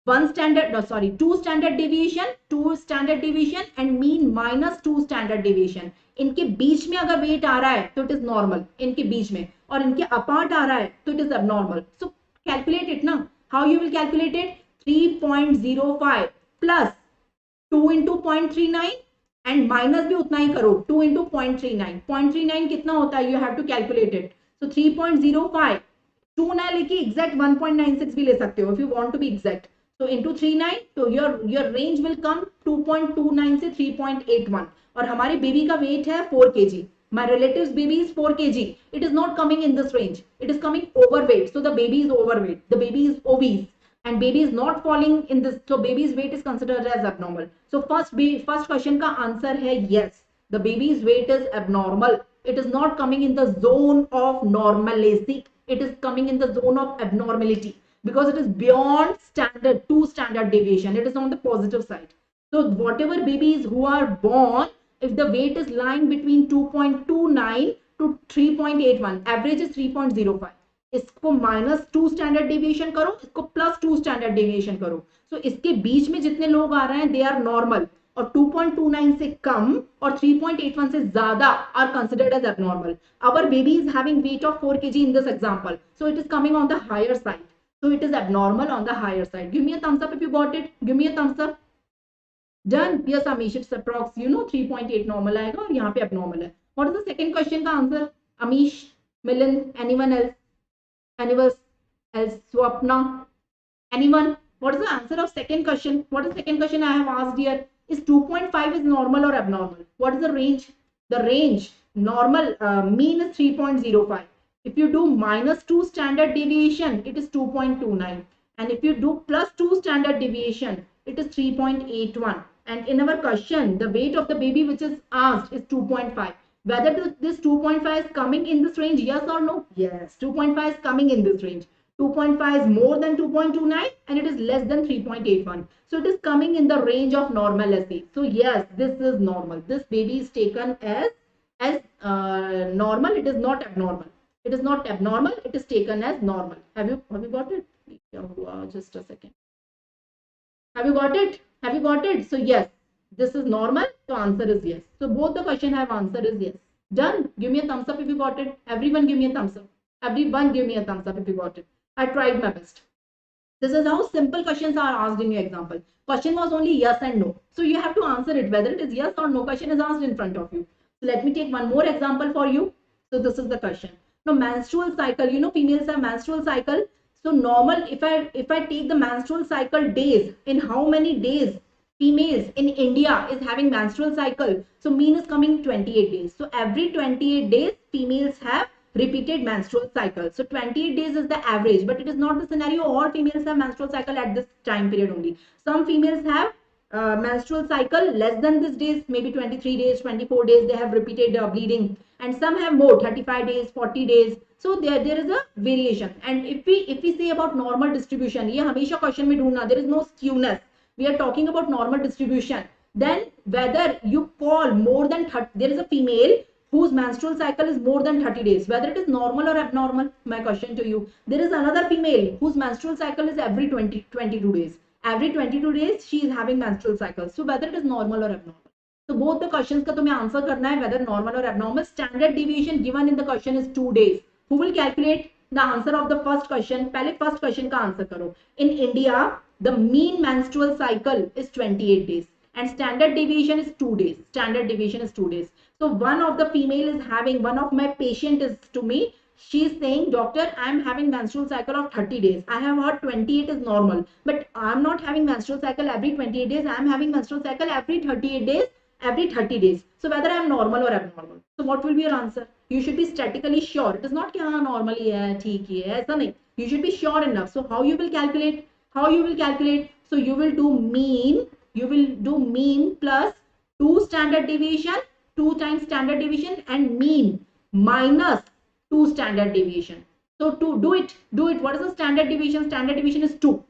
two standard deviation and mean minus 2 standard deviation. इनके बीच में अगर वेट आ रहा है तो इट इज नॉर्मल, इनके बीच में, और इनके अपार्ट आ रहा है तो it is abnormal. So calculate it ना. How you will calculate it? 3.05 plus 2 into 0.39 and minus भी उतना ही करो, 2 into 0.39. 0.39 कितना होता है? You have to calculate it. So 3.05, 2 ना लेके एग्जैक्ट 1.96 भी ले सकते हो if you want to be exact. So into 39, so your range will come 2.29 से 3.81. और हमारे बेबी का वेट है 4 kg. My relative's baby is 4 kg. It is not coming in this range. It is coming overweight. So the baby is overweight. The baby is obese. And baby is not falling in this. So baby's weight is considered as abnormal. So first question का answer है yes. The baby's weight is abnormal. It is not coming in the zone of normalcy. It is coming in the zone of abnormality. Because it is beyond standard 2 standard deviation. It is on the positive side. So whatever babies who are born, if the weight is lying between 2.29 to 3.81, average is 3.05. इसको minus 2 standard deviation करो, इसको plus 2 standard deviation करो. So इसके बीच में जितने लोग आ रहे हैं they are normal. और 2.29 से कम और 3.81 से ज्यादा are considered as abnormal. Our baby is having weight of 4 kg in this example. So it is coming on the higher side. So it is abnormal on the higher side. Give me a thumbs up if you got it. Give me a thumbs up. Done. Yes, Amish, it's approx, 3.8 normal आएगा और यहाँ पे abnormal है. What is the second question का answer? Amish, Milan, anyone else? Anyone else? Swapna? Anyone? What is the answer of second question? What is the second question I have asked here? Is 2.5 is normal or abnormal? What is the range? The range normal mean is 3.05. If you do minus 2 standard deviation, it is 2.29. And if you do plus 2 standard deviation, it is 3.81. And in our question, the weight of the baby which is asked is 2.5. Whether this 2.5 is coming in this range, yes or no? Yes, 2.5 is coming in this range. 2.5 is more than 2.29 and it is less than 3.81. So it is coming in the range of normalcy. So yes, this is normal. This baby is taken as normal. It is not abnormal. It is not abnormal. It is taken as normal. Have you got it? Just a second. Have you got it? Have you got it? So yes, this is normal. So answer is yes. So both the question have answer is yes. Done. Give me a thumbs up if you got it. Everyone give me a thumbs up. Everyone give me a thumbs up if you got it. I tried my best. This is how simple questions are asked in your example. Question was only yes and no. So you have to answer it. Whether it is yes or no, question is asked in front of you. So let me take one more example for you. So this is the question. Now menstrual cycle, females have menstrual cycle. So normal, if I take the menstrual cycle days, in how many days females in India is having menstrual cycle? So mean is coming 28 days. So every 28 days females have repeated menstrual cycle. So 28 days is the average, but it is not the scenario all females have menstrual cycle at this time period only. Some females have menstrual cycle less than this days, maybe 23 days, 24 days, they have repeated bleeding, and some have more, 35 days, 40 days. So there is a variation. And if we say about normal distribution, ये हमेशा question में ढूंढना, there is no skewness. We are talking about normal distribution. Then whether you call more than 30, there is a female whose menstrual cycle is more than 30 days, whether it is normal or abnormal. My question to you, there is another female whose menstrual cycle is every 22 days. Every 22 days she is having menstrual cycle. So whether it is normal or abnormal. So both the questions का तुम्हें answer करना है whether normal or abnormal. Standard deviation given in the question is 2 days. Who will calculate the answer of the first question? पहले first question का answer करो. In India, the mean menstrual cycle is 28 days and standard deviation is 2 days. Standard deviation is 2 days. So one of the female is having, one of my patient is to me, she is saying, doctor, I am having menstrual cycle of 30 days. I have heard 28 is normal, but I am not having menstrual cycle every 28 days. I am having menstrual cycle every 38 days, every 30 days. So whether I am normal or abnormal. So what will be your answer? You should be statistically sure. It is not कि हाँ normal ही है, ठीक ही है, ऐसा नहीं. You should be sure enough. So how you will calculate? How you will calculate? So you will do mean plus 2 standard deviation, 2 times standard deviation, and mean minus 2 standard deviation. So to do it, what is the standard deviation? Standard deviation is 2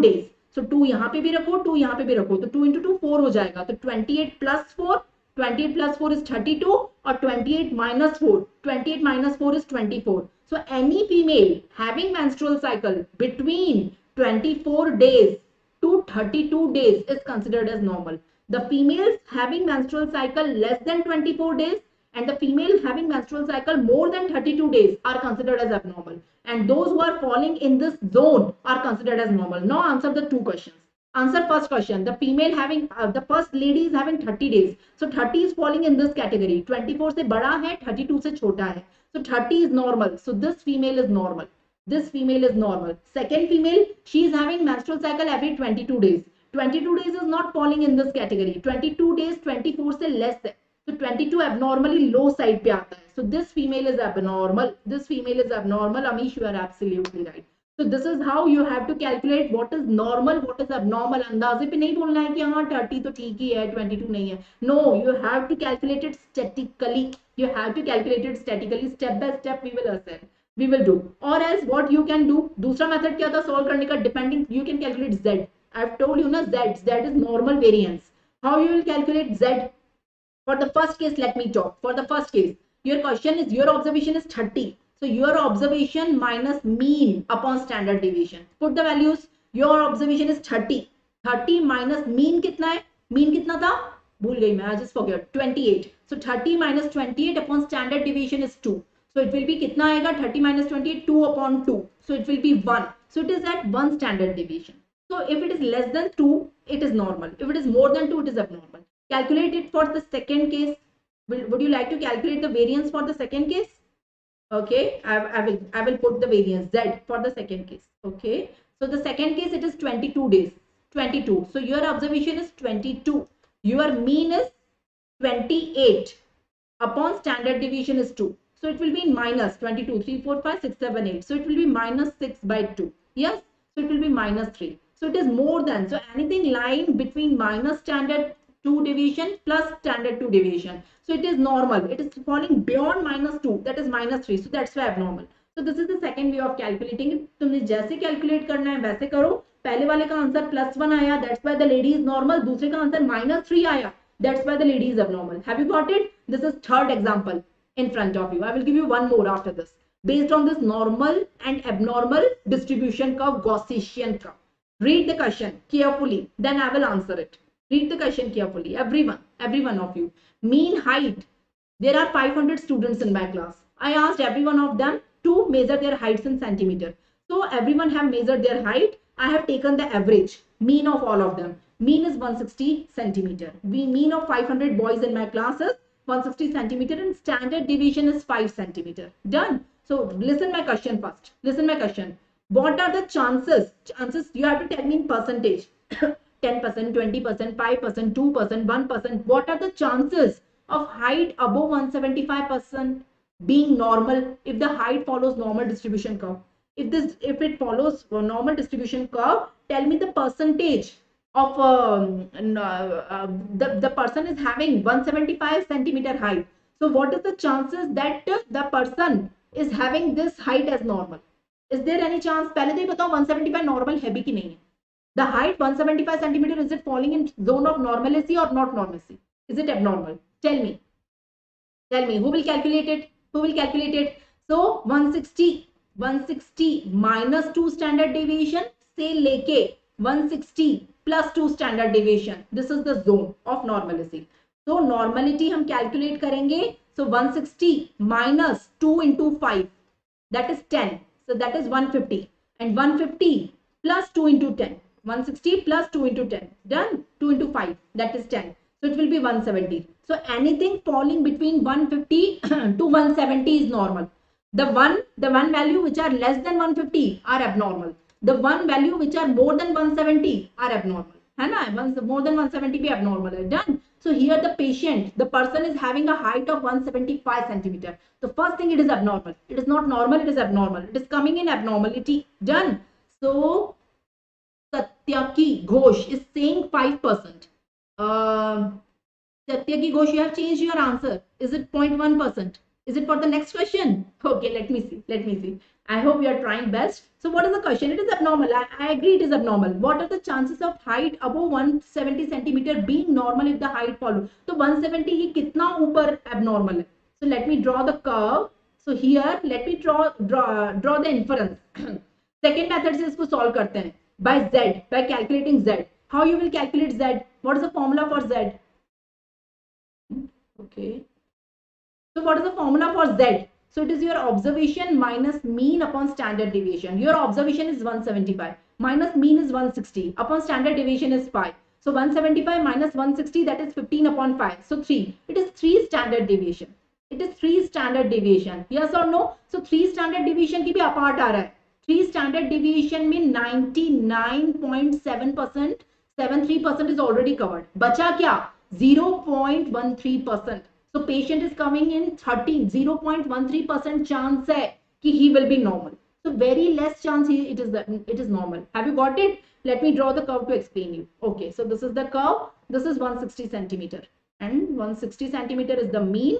days. So 2 यहाँ पे भी रखो, 2 यहाँ पे भी रखो, तो 2 into 2 4 हो जाएगा. तो 28 plus 4, 28 plus 4 is 32, or 28 minus 4, 28 minus 4 is 24. So any female having menstrual cycle between 24 days to 32 days is considered as normal. The females having menstrual cycle less than 24 days and the female having menstrual cycle more than 32 days are considered as abnormal. And those who are falling in this zone are considered as normal. Now answer the 2 questions. Answer first question. The female having, the first lady is having 30 days. So 30 is falling in this category. 24 से बड़ा है, 32 से छोटा है. So 30 is normal. So this female is normal. This female is normal. Second female, she is having menstrual cycle every 22 days. 22 days is not falling in this category. 22 days 24 से less है. So 22 abnormally low side पे आता है. So this female is abnormal. This female is abnormal. Amish, you are absolutely right. So this is how you have to calculate what is normal, what is abnormal. अंदाजे पे नहीं बोलना है कि हाँ 30 तो ठीक ही है, 22 नहीं है. No, you have to calculate it statically. You have to calculate it statically. Step by step we will assess. We will do. Or else what you can do, दूसरा method क्या था solve करने का? Depending, you can calculate Z. I've told you ना, Z is normal variance. How you will calculate Z? For the first case, let me talk. For the first case, your question is, your observation is 30. So your observation minus mean upon standard deviation. Put the values. Your observation is 30. 30 minus mean कितना है? Mean कितना था? भूल गई मैं. I just forgot. 28. So 30 minus 28 upon standard deviation is 2. So it will be कितना आएगा? 30 minus 28, 2 upon 2. So it will be 1. So it is at 1 standard deviation. So if it is less than 2, it is normal. If it is more than 2, it is abnormal. Calculate it for the second case. Would you like to calculate the variance for the second case? Okay, I will put the variance Z for the second case. Okay, so the second case, it is 22 days. 22. So your observation is 22. Your mean is 28. Upon standard deviation is 2. So it will be minus 22, 3, 4, 5, 6, 7, 8. So it will be minus 6 by 2. Yes, so it will be minus 3. So it is more than. So anything lying between minus standard 2 deviation plus standard 2 deviation. So it is normal. It is falling beyond minus 2. That is minus 3. So that's why abnormal. So this is the second way of calculating it. तुमने जैसे calculate करना है वैसे करो. पहले वाले का answer +1 आया. That's why the lady is normal. दूसरे का आंसर -3 आया. That's why the lady is abnormal. Have you got it? This is third example in front of you. I will give you one more after this. Based on this normal and abnormal distribution curve, Gaussian curve. Read the question carefully. Then I will answer it. Read the question carefully. Every one of you. Mean height. There are 500 students in my class. I asked every one of them to measure their heights in centimeter. So everyone have measured their height. I have taken the average mean of all of them. Mean is 160 centimeter. Mean of 500 boys in my class is 160 centimeter and standard deviation is 5 centimeter. Done. So listen my question first. Listen my question. What are the chances? Chances you have to tell me in percentage. 10%, 20%, 5%, 2%, 1%. What are the chances of height above 175% being normal if the height follows normal distribution curve? If it follows normal distribution curve, tell me the percentage of the person is having 175 centimeter height. So what is the chances that the person is having this height as normal? Is there any chance? पहले तो ये बताओ 175 normal है भी कि नहीं है? The height 175 centimeter, is it falling in zone of normalcy or not normalcy? Is it abnormal? Tell me. Tell me. Who will calculate it? Who will calculate it? So 160 minus 2 standard deviation से लेके 160 plus 2 standard deviation. This is the zone of normalcy. So normality हम calculate करेंगे. So 160 minus 2 into 5. That is 10. So that is 150. And 150 plus 2 into 10. 160 plus 2 into 10. Done. 2 into 5. That is 10. So it will be 170. So anything falling between 150 to 170 is normal. The one value which are less than 150 are abnormal. The one value which are more than 170 are abnormal. है ना? More than 170 be abnormal. Done. So here the person is having a height of 175 centimeter. The first thing, it is abnormal. It is not normal. It is abnormal. It is coming in abnormality. Done. So Satyaki Ghosh is saying 5%. Satyaki Ghosh, you have changed your answer. Is it 0.1%? Is it for the next question? Okay, let me see. Let me see. I hope you are trying best. So what is the question? It is abnormal. I agree it is abnormal. What are the chances of height above 170 centimeter being normal if the height follows? So 170 ये कितना ऊपर abnormal है? So let me draw the curve. So here let me draw the inference. Second method से इसको solve करते हैं. By Z, by calculating Z. How you will calculate Z? What is the formula for Z? Okay. So what is the formula for Z? So it is your observation minus mean upon standard deviation. Your observation is 175 minus mean is 160 upon standard deviation is 5. So 175 minus 160, that is 15 upon 5. So 3. It is 3 standard deviation. It is 3 standard deviation. Yes or no? So 3 standard deviation की भी apart आ रहा है. 3 standard deviation में 99.7%, 73% is already covered. बचा क्या? 0.13%. So patient is coming in 0.13% chance है कि he will be normal. So very less chance it is normal. Have you got it? Let me draw the curve to explain you. Okay, so this is the curve. This is 160 centimeter and 160 centimeter is the mean.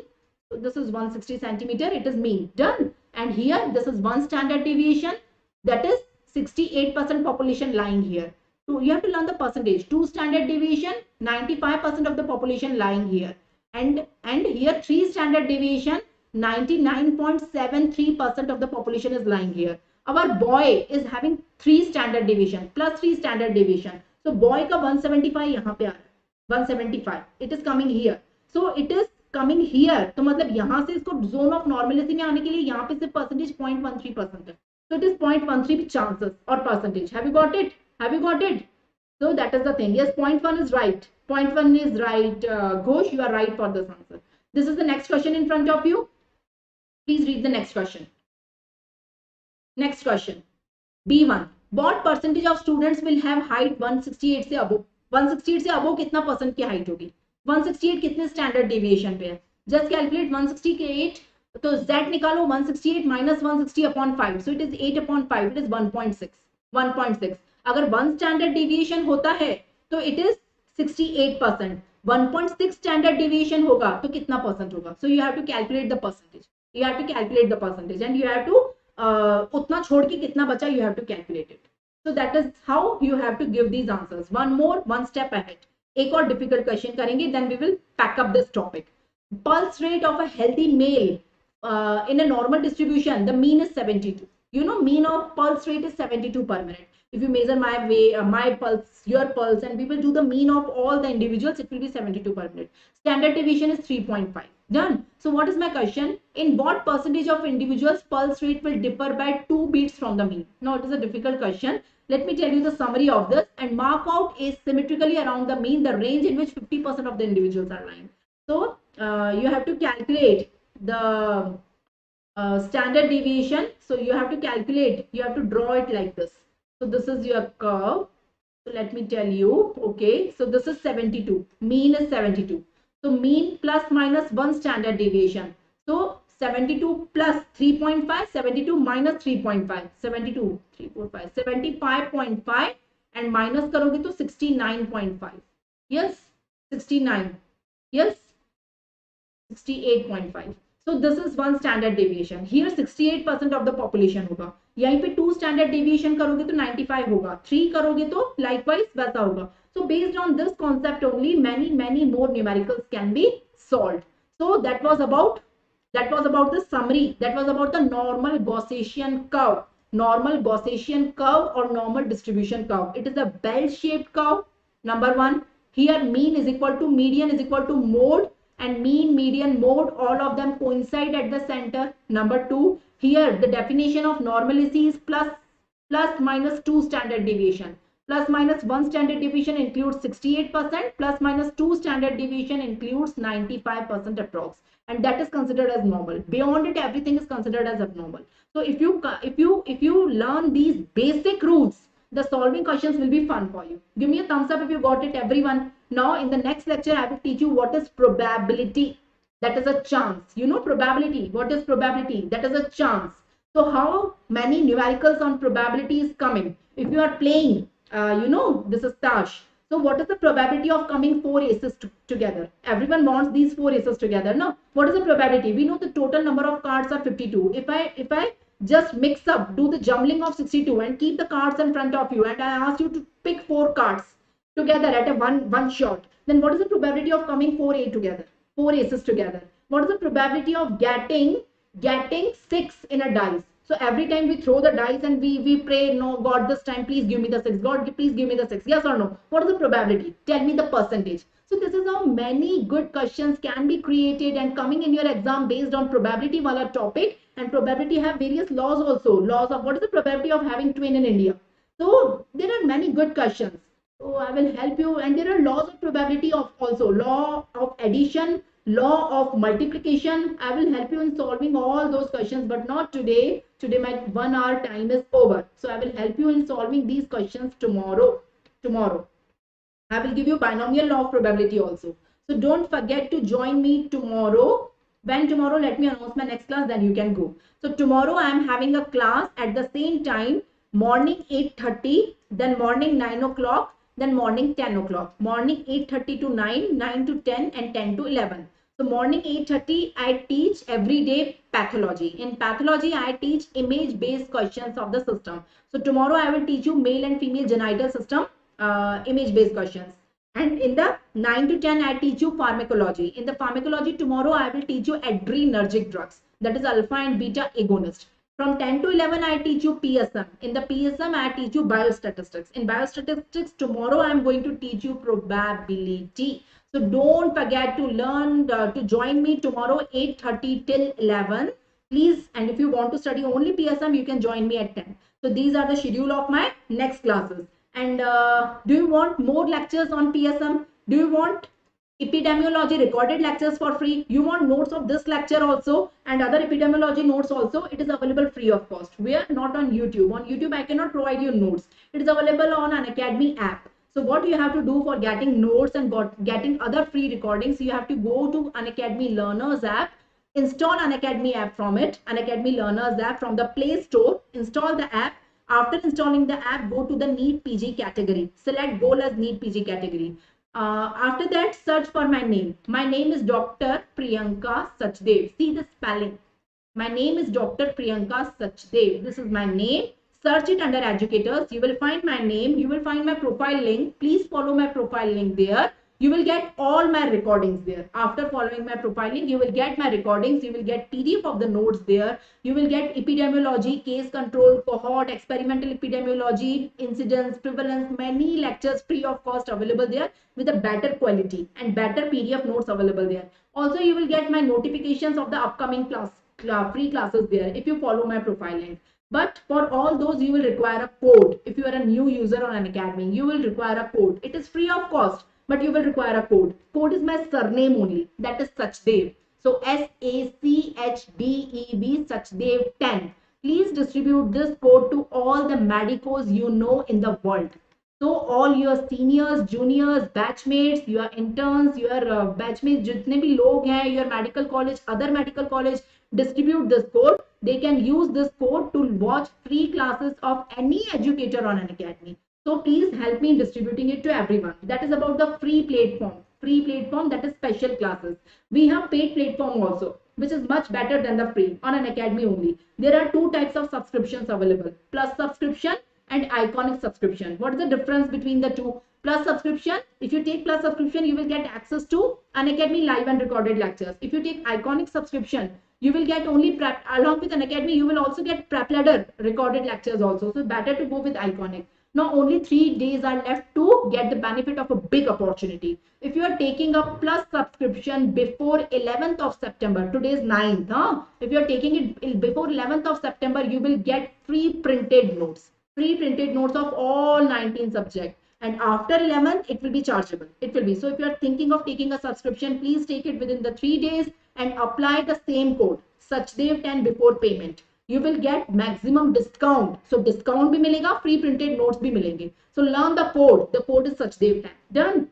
So this is 160 centimeter. It is mean. Done. And here this is 1 standard deviation. That is 68% population lying here. So you have to learn the percentage. 2 standard deviation, 95% of the population lying here. And here 3 standard deviation, 99.73% of the population is lying here. Our boy is having 3 standard deviation plus 3 standard deviation. So boy का 175 यहाँ पे आ रहा है, 175. It is coming here. So it is coming here. तो मतलब यहाँ से इसको zone of normalcy में आने के लिए यहाँ पे सिर्फ percentage 0.13% है. So it is 0.13 chances or percentage. Have you got it? Have you got it? So that is the thing. Yes, 0.1 is right. 0.1 is right. Ghosh, you are right for this answer. This is the next question in front of you. Please read the next question. Next question. B1. What percentage of students will have height 168 से above? 168 से above कितना percent की height होगी? 168 कितने standard deviation पे है? Just calculate 168. तो Z निकालो, 168 minus 160 upon 5. So it is 8 upon 5. It is 1.6. 1.6. अगर 1 standard deviation होता है तो it is 68%. 1.6 standard deviation होगा तो कितना percent होगा? So you have to calculate the percentage. You have to calculate the percentage and you have to उतना छोड़ के कितना बचा you have to calculate it. So that is how you have to give these answers. One more, one step ahead. एक और difficult question करेंगे, then we will pack up this topic. Pulse rate of a healthy male in a normal distribution, the mean is 72. You know, mean of pulse rate is 72 per minute. If you measure my pulse, your pulse, and we will do the mean of all the individuals, it will be 72 per minute. Standard deviation is 3.5. Done. So what is my question? In what percentage of individuals pulse rate will differ by 2 beats from the mean? Now it is a difficult question. Let me tell you the summary of this and mark out asymmetrically around the mean the range in which 50% of the individuals are lying. So you have to calculate the standard deviation. So you have to calculate, you have to draw it like this. So this is your curve. So let me tell you, okay, so this is 72, mean is 72. So mean plus minus 1 standard deviation. So 72 plus 3.5, 72 minus 3.5, 72, 345, 75.5 and minus करोगे तो 69.5. Yes, 69. Yes, 68.5. So this is 1 standard deviation. Here 68% of the population होगा. यहीं पे 2 standard deviation करोगे तो 95 होगा. 3 करोगे तो likewise वैसा होगा. So based on this concept only, many more numericals can be solved. So that was about the summary. That was about the normal Gaussian curve. Normal Gaussian curve or normal distribution curve. It is a bell-shaped curve. Number 1. Here mean is equal to median is equal to mode. And mean, median, mode, all of them coincide at the center. Number 2, here the definition of normalcy is plus minus 2 standard deviation. Plus minus 1 standard deviation includes 68%. Plus minus 2 standard deviation includes 95% approx. And that is considered as normal. Beyond it, everything is considered as abnormal. So if you learn these basic rules, the solving questions will be fun for you. Give me a thumbs up if you got it, everyone. Now in the next lecture, I will teach you what is probability. That is a chance. You know probability. What is probability? That is a chance. So how many numericals on probability is coming? If you are playing this is Tash. So what is the probability of coming 4 aces together? Everyone wants these 4 aces together. No, what is the probability? We know the total number of cards are 52. If I just mix up, do the jumbling of 62 and keep the cards in front of you, and I ask you to pick 4 cards together at a one shot, then what is the probability of coming 4 together, 4 aces together? What is the probability of getting 6 in a dice? So every time we throw the dice and we pray, no, God, this time please give me the 6. God, please give me the 6. Yes or no? What is the probability? Tell me the percentage. So this is how many good questions can be created and coming in your exam based on probability wala topic. And probability have various laws also. Laws of what is the probability of having twin in India. So there are many good questions. So I will help you. And there are laws of probability of also law of addition, law of multiplication. I will help you in solving all those questions, but not today. Today my 1 hour time is over. So I will help you in solving these questions tomorrow. I will give you binomial law of probability also. So don't forget to join me tomorrow. When tomorrow, let me announce my next class, then you can go. So tomorrow I am having a class at the same time, morning 8:30, then morning 9 o'clock, then morning 10 o'clock. Morning 8:30 to 9, 9 to 10, and 10 to 11. So morning 8:30, I teach everyday pathology. In pathology, I teach image-based questions of the system. So tomorrow I will teach you male and female genital system image-based questions. And in the 9 to 10, I teach you pharmacology. In the pharmacology, tomorrow I will teach you adrenergic drugs. That is alpha and beta agonist. From 10 to 11, I teach you PSM. In the PSM, I teach you biostatistics. In biostatistics, tomorrow I am going to teach you probability. So don't forget to learn, to join me tomorrow 8:30 till 11. Please, and if you want to study only PSM, you can join me at 10. So these are the schedule of my next classes. And do you want more lectures on PSM? Do you want epidemiology recorded lectures for free? You want notes of this lecture also and other epidemiology notes also? It is available free of cost. We are not on YouTube. On YouTube, I cannot provide you notes. It is available on Unacademy app. So what you have to do for getting notes and getting other free recordings, you have to go to Unacademy Learners app, install Unacademy app from it, Unacademy Learners app from the Play Store, install the app. After installing the app, go to the NEET PG category. Select goal as NEET PG category. After that, search for my name. My name is Dr. Priyanka Sachdev. See the spelling. My name is Dr. Priyanka Sachdev. This is my name. Search it under educators. You will find my name. You will find my profile link. Please follow my profile link there. You will get all my recordings there. After following my profile link, you will get my recordings. You will get PDF of the notes there. You will get epidemiology, case control, cohort, experimental epidemiology, incidence, prevalence, many lectures free of cost available there with a better quality and better PDF notes available there. Also, you will get my notifications of the upcoming free classes there if you follow my profile link. But for all those, you will require a code. If you are a new user on Unacademy, you will require a code. It is free of cost, but you will require a code. Code is my surname only. That is Sachdev. So SACHDEV Sachdev 10. Please distribute this code to all the medicos you know in the world. So all your seniors, juniors, batchmates, your interns, your batchmates, जितने भी लोग हैं, your medical college, other medical college, distribute this code. They can use this code to watch free classes of any educator on Unacademy. So please help me in distributing it to everyone. That is about the free platform. Free platform, that is special classes. We have paid platform also, which is much better than the free on Unacademy only. There are two types of subscriptions available: plus subscription and iconic subscription. What is the difference between the two? Plus subscription, if you take plus subscription, you will get access to Unacademy live and recorded lectures. If you take iconic subscription, you will get only prep. Along with Unacademy, you will also get prep ladder recorded lectures also. So better to go with iconic. Now only 3 days are left to get the benefit of a big opportunity. If you are taking a plus subscription before 11th of September, today is 9th. If you are taking it before 11th of September, you will get free printed notes. Free printed notes of all 19 subjects. And after 11th, it will be chargeable. It will be. So if you are thinking of taking a subscription, please take it within the 3 days and apply the same code, Sachdev 10 before payment. You will get maximum discount. So discount bhi milega, free printed notes bhi milenge. So learn the code. The code is Sachdev 10. Done.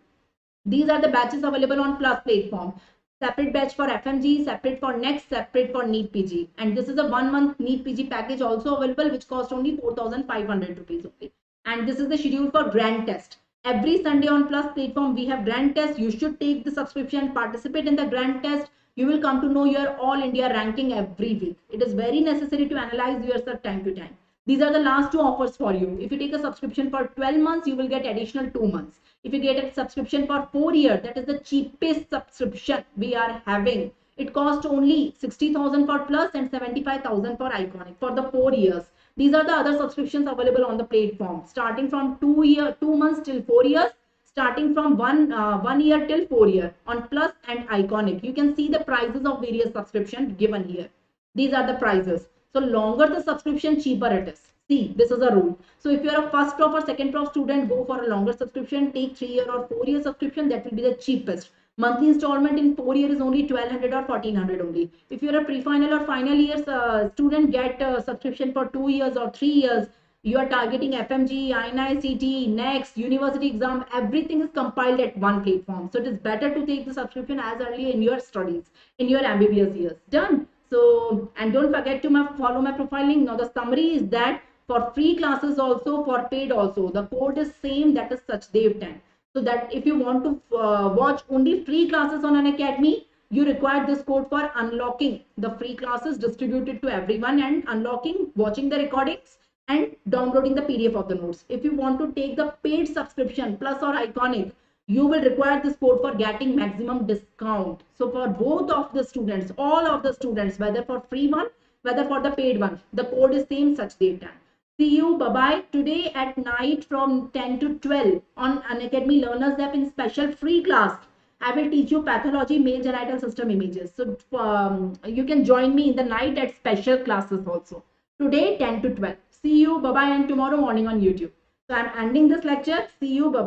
These are the batches available on Plus platform. Separate batch for FMG, separate for next, separate for NEET PG. And this is a 1 month NEET PG package also available, which cost only 4,500 rupees only. And this is the schedule for grand test. Every Sunday on Plus platform, we have grand test. You should take the subscription, participate in the grand test. You will come to know your all India ranking every week. It is very necessary to analyze yourself time to time. These are the last two offers for you. If you take a subscription for 12 months, you will get additional 2 months. If you get a subscription for 4 years, that is the cheapest subscription we are having. It costs only 60,000 for Plus and 75,000 for Iconic for the 4 years. These are the other subscriptions available on the platform, starting from 2 months till 4 years, starting from 1 year till 4 year on Plus and Iconic. You can see the prices of various subscriptions given here. These are the prices. So longer the subscription, cheaper it is. See, this is a rule. So if you're a first prof or second prof student, go for a longer subscription. Take 3-year or 4-year subscription. That will be the cheapest. Monthly installment in 4 years is only 1200 or 1400 only. If you're a pre-final or final years student, get a subscription for 2 years or 3 years. You are targeting FMG, INI, next university exam. Everything is compiled at one platform. So it is better to take the subscription as early in your studies, in your MBBS years. Done. So, and don't forget to follow my profile link. Now the summary is that for free classes also, for paid also, the code is same, that is Sachdev 10. So that if you want to watch only free classes on Unacademy, you require this code for unlocking the free classes distributed to everyone and unlocking, watching the recordings and downloading the PDF of the notes. If you want to take the paid subscription Plus or Iconic, you will require this code for getting maximum discount. So for both of the students, all of the students, whether for free one, whether for the paid one, the code is same, Sachdev 10. See you, bye-bye. Today at night from 10 to 12 on Unacademy Learners App in special free class. I will teach you pathology, male genital system images. So you can join me in the night at special classes also. Today 10 to 12. See you, bye-bye, and tomorrow morning on YouTube. So I'm ending this lecture. See you, bye-bye.